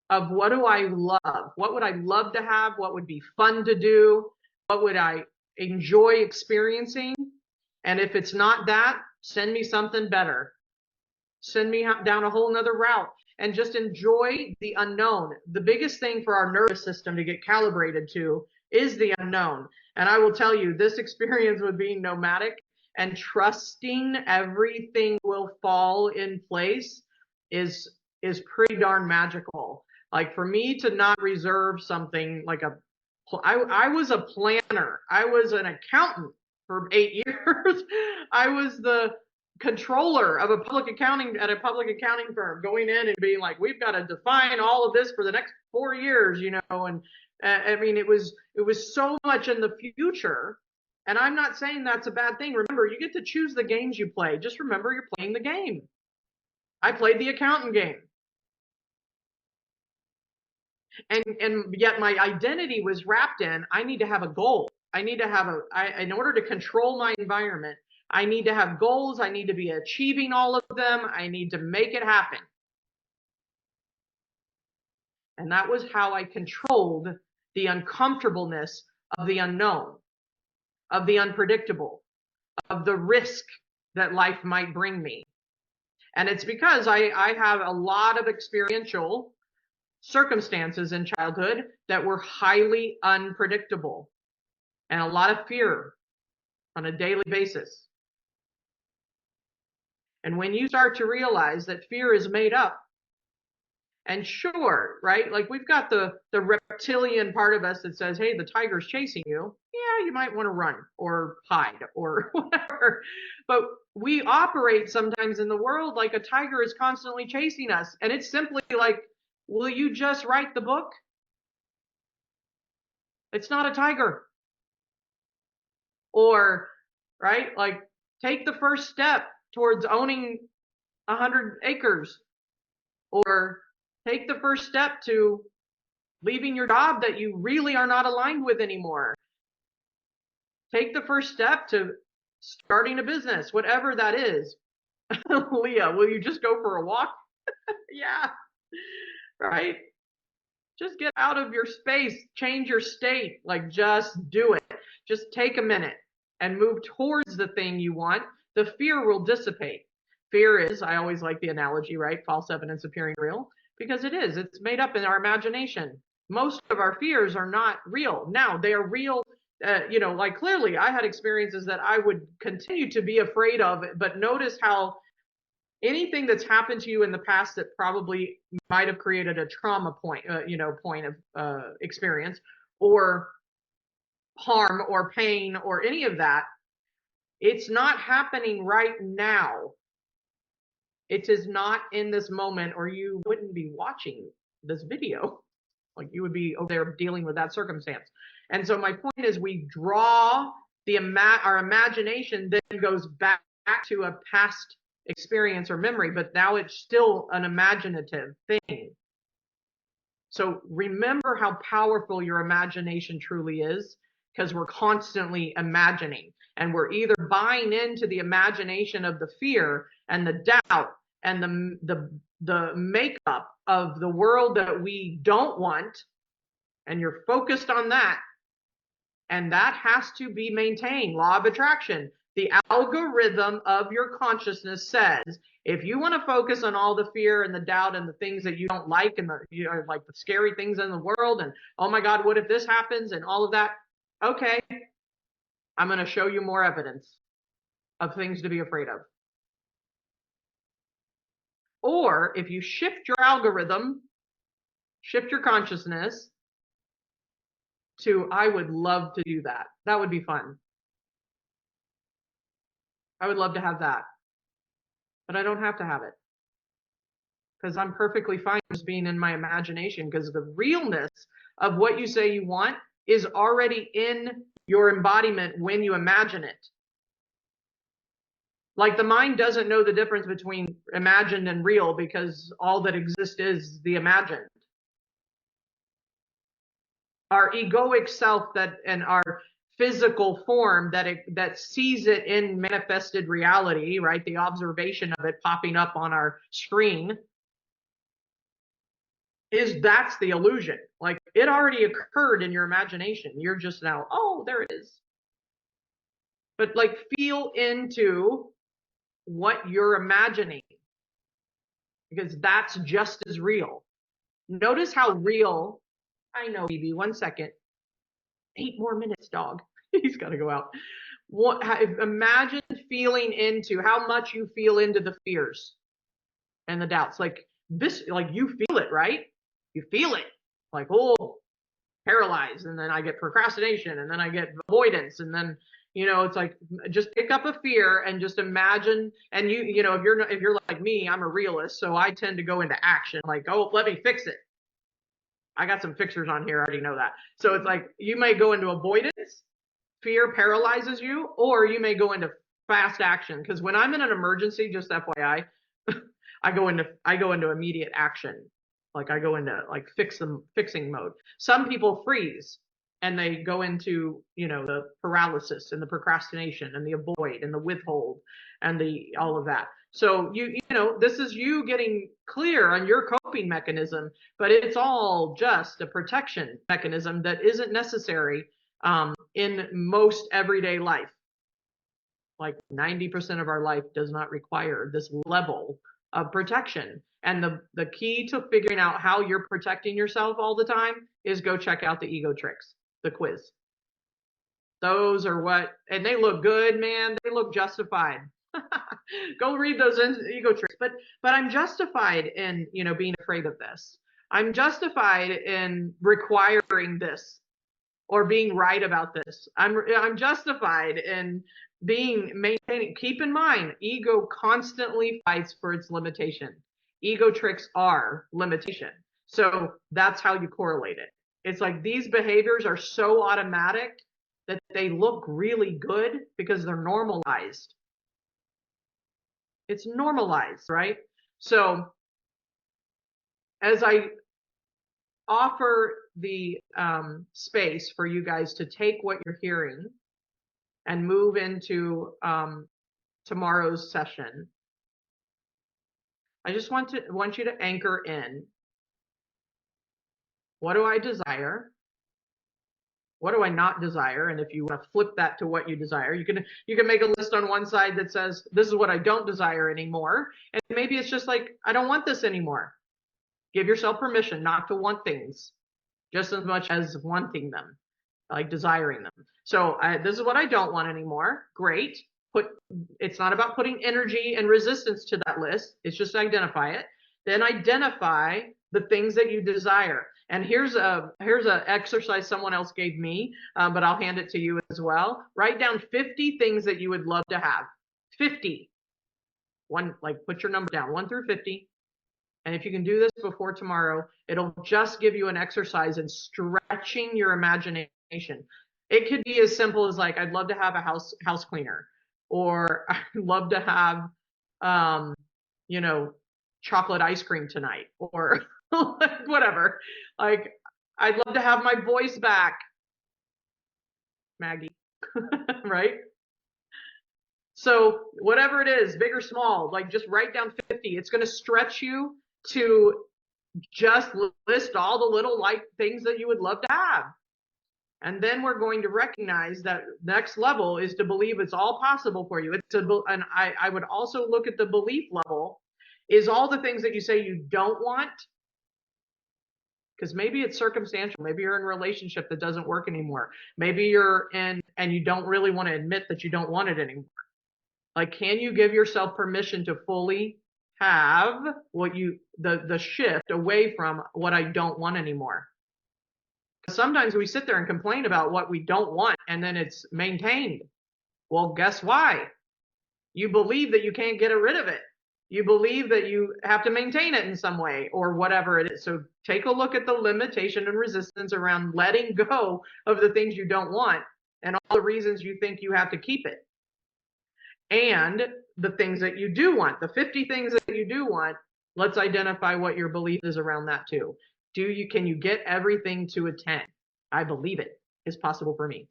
of what do I love? What would I love to have? What would be fun to do? What would I enjoy experiencing? And if it's not that, send me something better. Send me down a whole nother route and just enjoy the unknown. The biggest thing for our nervous system to get calibrated to is the unknown. And I will tell you, this experience with being nomadic and trusting everything will fall in place is is pretty darn magical. Like for me to not reserve something like I was a planner. I was an accountant for 8 years. I was the controller of a public accounting firm, going in and being like, we've got to define all of this for the next 4 years, you know. And I mean, it was so much in the future. And I'm not saying that's a bad thing. Remember, you get to choose the games you play. Just remember, you're playing the game. I played the accountant game. And yet my identity was wrapped in, I need to have a goal. I need to have in order to control my environment, I need to have goals. I need to be achieving all of them. I need to make it happen. And that was how I controlled the uncomfortableness of the unknown, of the unpredictable, of the risk that life might bring me. And it's because I have a lot of experiential circumstances in childhood that were highly unpredictable and a lot of fear on a daily basis. And when you start to realize that fear is made up, and sure, right? Like we've got the reptilian part of us that says, hey, the tiger's chasing you. Yeah, you might want to run or hide or whatever. But we operate sometimes in the world like a tiger is constantly chasing us. And it's simply like, will you just write the book? It's not a tiger. Or, right, like take the first step towards owning 100 acres. Or take the first step to leaving your job that you really are not aligned with anymore. Take the first step to starting a business, whatever that is. Leah, will you just go for a walk? Yeah, right? Just get out of your space, change your state, like just do it. Just take a minute and move towards the thing you want. The fear will dissipate. Fear is, I always like the analogy, right? False evidence appearing real, because it is. It's made up in our imagination. Most of our fears are not real. Now, they are real, you know, like clearly I had experiences that I would continue to be afraid of, but notice how anything that's happened to you in the past that probably might have created a trauma point, you know, point of experience or harm or pain or any of that, it's not happening right now. It is not in this moment, or you wouldn't be watching this video. Like you would be over there dealing with that circumstance. And so my point is, we draw our imagination then goes back to a past experience or memory, but now it's still an imaginative thing. So remember how powerful your imagination truly is, because we're constantly imagining, and we're either buying into the imagination of the fear and the doubt and the makeup of the world that we don't want, and you're focused on that, and that has to be maintained. Law of attraction. The algorithm of your consciousness says, if you want to focus on all the fear and the doubt and the things that you don't like, and the, you know, like the scary things in the world, and oh my God, what if this happens, and all of that? Okay, I'm going to show you more evidence of things to be afraid of. Or if you shift your algorithm, shift your consciousness to, I would love to do that. That would be fun. I would love to have that. But I don't have to have it. Because I'm perfectly fine just being in my imagination, because the realness of what you say you want is already in your embodiment when you imagine it. Like the mind doesn't know the difference between imagined and real, because all that exists is the imagined. Our egoic self and our physical form that sees it in manifested reality, right? The observation of it popping up on our screen, that's the illusion. Like it already occurred in your imagination. You're just now, oh, there it is. But like feel into what you're imagining, because that's just as real. Notice how real, I know, BB, 1 second. 8 more minutes, dog. He's got to go out. Imagine feeling into how much you feel into the fears and the doubts. Like this, like, you feel it, right? You feel it, like, oh, paralyzed, and then I get procrastination, and then I get avoidance, and then, you know, it's like, just pick up a fear and just imagine. And you know, if you're like me, I'm a realist, so I tend to go into action, like, oh, let me fix it. I got some fixers on here, I already know that. So it's like, you may go into avoidance, fear paralyzes you, or you may go into fast action. Because when I'm in an emergency, just FYI, I go into immediate action. Like, I go into like fixing mode. Some people freeze and they go into, you know, the paralysis and the procrastination and the avoid and the withhold and the all of that. So you know, this is you getting clear on your coping mechanism, but it's all just a protection mechanism that isn't necessary in most everyday life. Like 90% of our life does not require this level of protection. And the key to figuring out how you're protecting yourself all the time is go check out the ego tricks, the quiz. Those are what, and they look good, man. They look justified. Go read those ego tricks. But I'm justified in, you know, being afraid of this. I'm justified in requiring this or being right about this. I'm justified in maintaining. Keep in mind, ego constantly fights for its limitation. Ego tricks are limitation. So that's how you correlate it. It's like these behaviors are so automatic that they look really good because they're normalized. It's normalized, right? So as I offer the space for you guys to take what you're hearing and move into tomorrow's session, I just want you to anchor in. What do I desire? What do I not desire? And if you want to flip that to what you desire, you can make a list on one side that says, this is what I don't desire anymore. And maybe it's just like, I don't want this anymore. Give yourself permission not to want things just as much as wanting them, like desiring them. So this is what I don't want anymore. Great. It's not about putting energy and resistance to that list. It's just identify it. Then identify the things that you desire. And here's a exercise someone else gave me, but I'll hand it to you as well. Write down 50 things that you would love to have. 50. Put your number down, 1 through 50. And if you can do this before tomorrow, it'll just give you an exercise in stretching your imagination. It could be as simple as like, I'd love to have a house cleaner, or I'd love to have, you know, chocolate ice cream tonight, or whatever. Like, I'd love to have my voice back, Maggie, right? So whatever it is, big or small, like just write down 50. It's going to stretch you to just list all the little things that you would love to have. And then we're going to recognize that next level is to believe it's all possible for you. And I would also look at the belief level. Is all the things that you say you don't want, because maybe it's circumstantial. Maybe you're in a relationship that doesn't work anymore. Maybe you're in and you don't really want to admit that you don't want it anymore. Like, can you give yourself permission to fully have what the shift away from what I don't want anymore? Sometimes we sit there and complain about what we don't want, and then it's maintained. Well, guess why? You believe that you can't get rid of it. You believe that you have to maintain it in some way, or whatever it is. So take a look at the limitation and resistance around letting go of the things you don't want and all the reasons you think you have to keep it. And the things that you do want, the 50 things that you do want, let's identify what your belief is around that too. Can you get everything to a 10? I believe it is possible for me.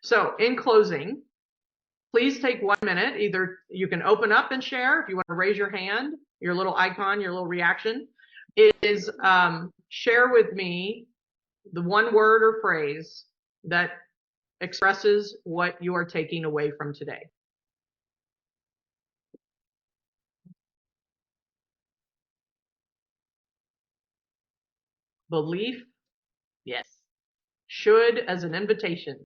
So in closing, please take 1 minute. Either you can open up and share. If you want to raise your hand, your little icon, your little reaction is share with me the one word or phrase that expresses what you are taking away from today. Belief, yes. Should as an invitation.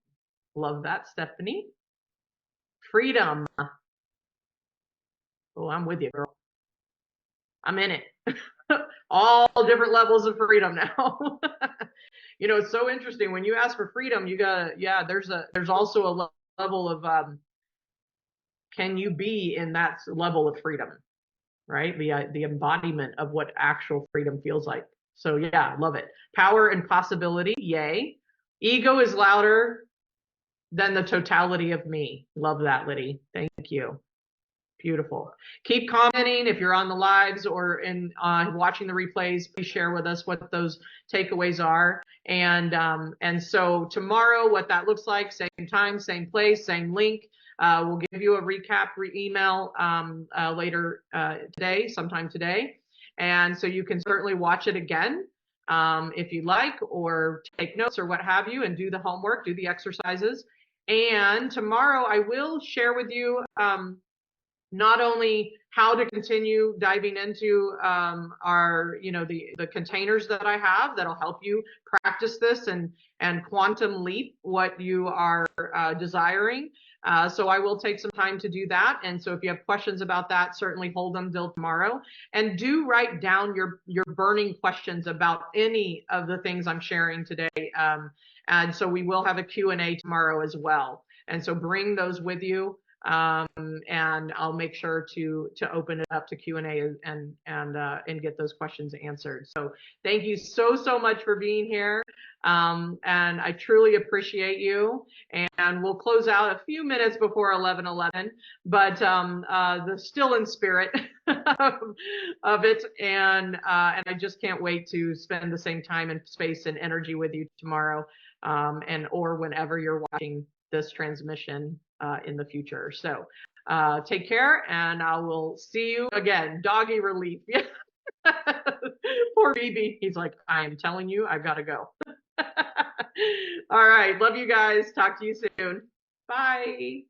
Love that, Stephanie. Freedom. Oh, I'm with you, girl. I'm in it. All different levels of freedom now. You know, it's so interesting when you ask for freedom, you gotta, yeah, there's also a level of, can you be in that level of freedom, right? The embodiment of what actual freedom feels like. So yeah, love it. Power and possibility, yay. Ego is louder than the totality of me. Love that, Liddy. Thank you. Beautiful. Keep commenting if you're on the lives or in watching the replays. Please share with us what those takeaways are. And so tomorrow, what that looks like, same time, same place, same link. We'll give you a recap email later today, sometime today. And so you can certainly watch it again if you like, or take notes or what have you, and do the homework, do the exercises. And tomorrow I will share with you not only how to continue diving into our, you know, the containers that I have that'll help you practice this and quantum leap what you are desiring. So I will take some time to do that. And so if you have questions about that, certainly hold them till tomorrow. And do write down your burning questions about any of the things I'm sharing today. And so we will have a Q&A tomorrow as well. And so bring those with you. And I'll make sure to open it up to Q&A and get those questions answered. So thank you so much for being here. And I truly appreciate you. And we'll close out a few minutes before 11:11, but the still in spirit of it. And I just can't wait to spend the same time and space and energy with you tomorrow, or whenever you're watching this transmission in the future. So take care, and I will see you again. Doggy relief. Poor BB. He's like, I am telling you, I've got to go. All right. Love you guys. Talk to you soon. Bye.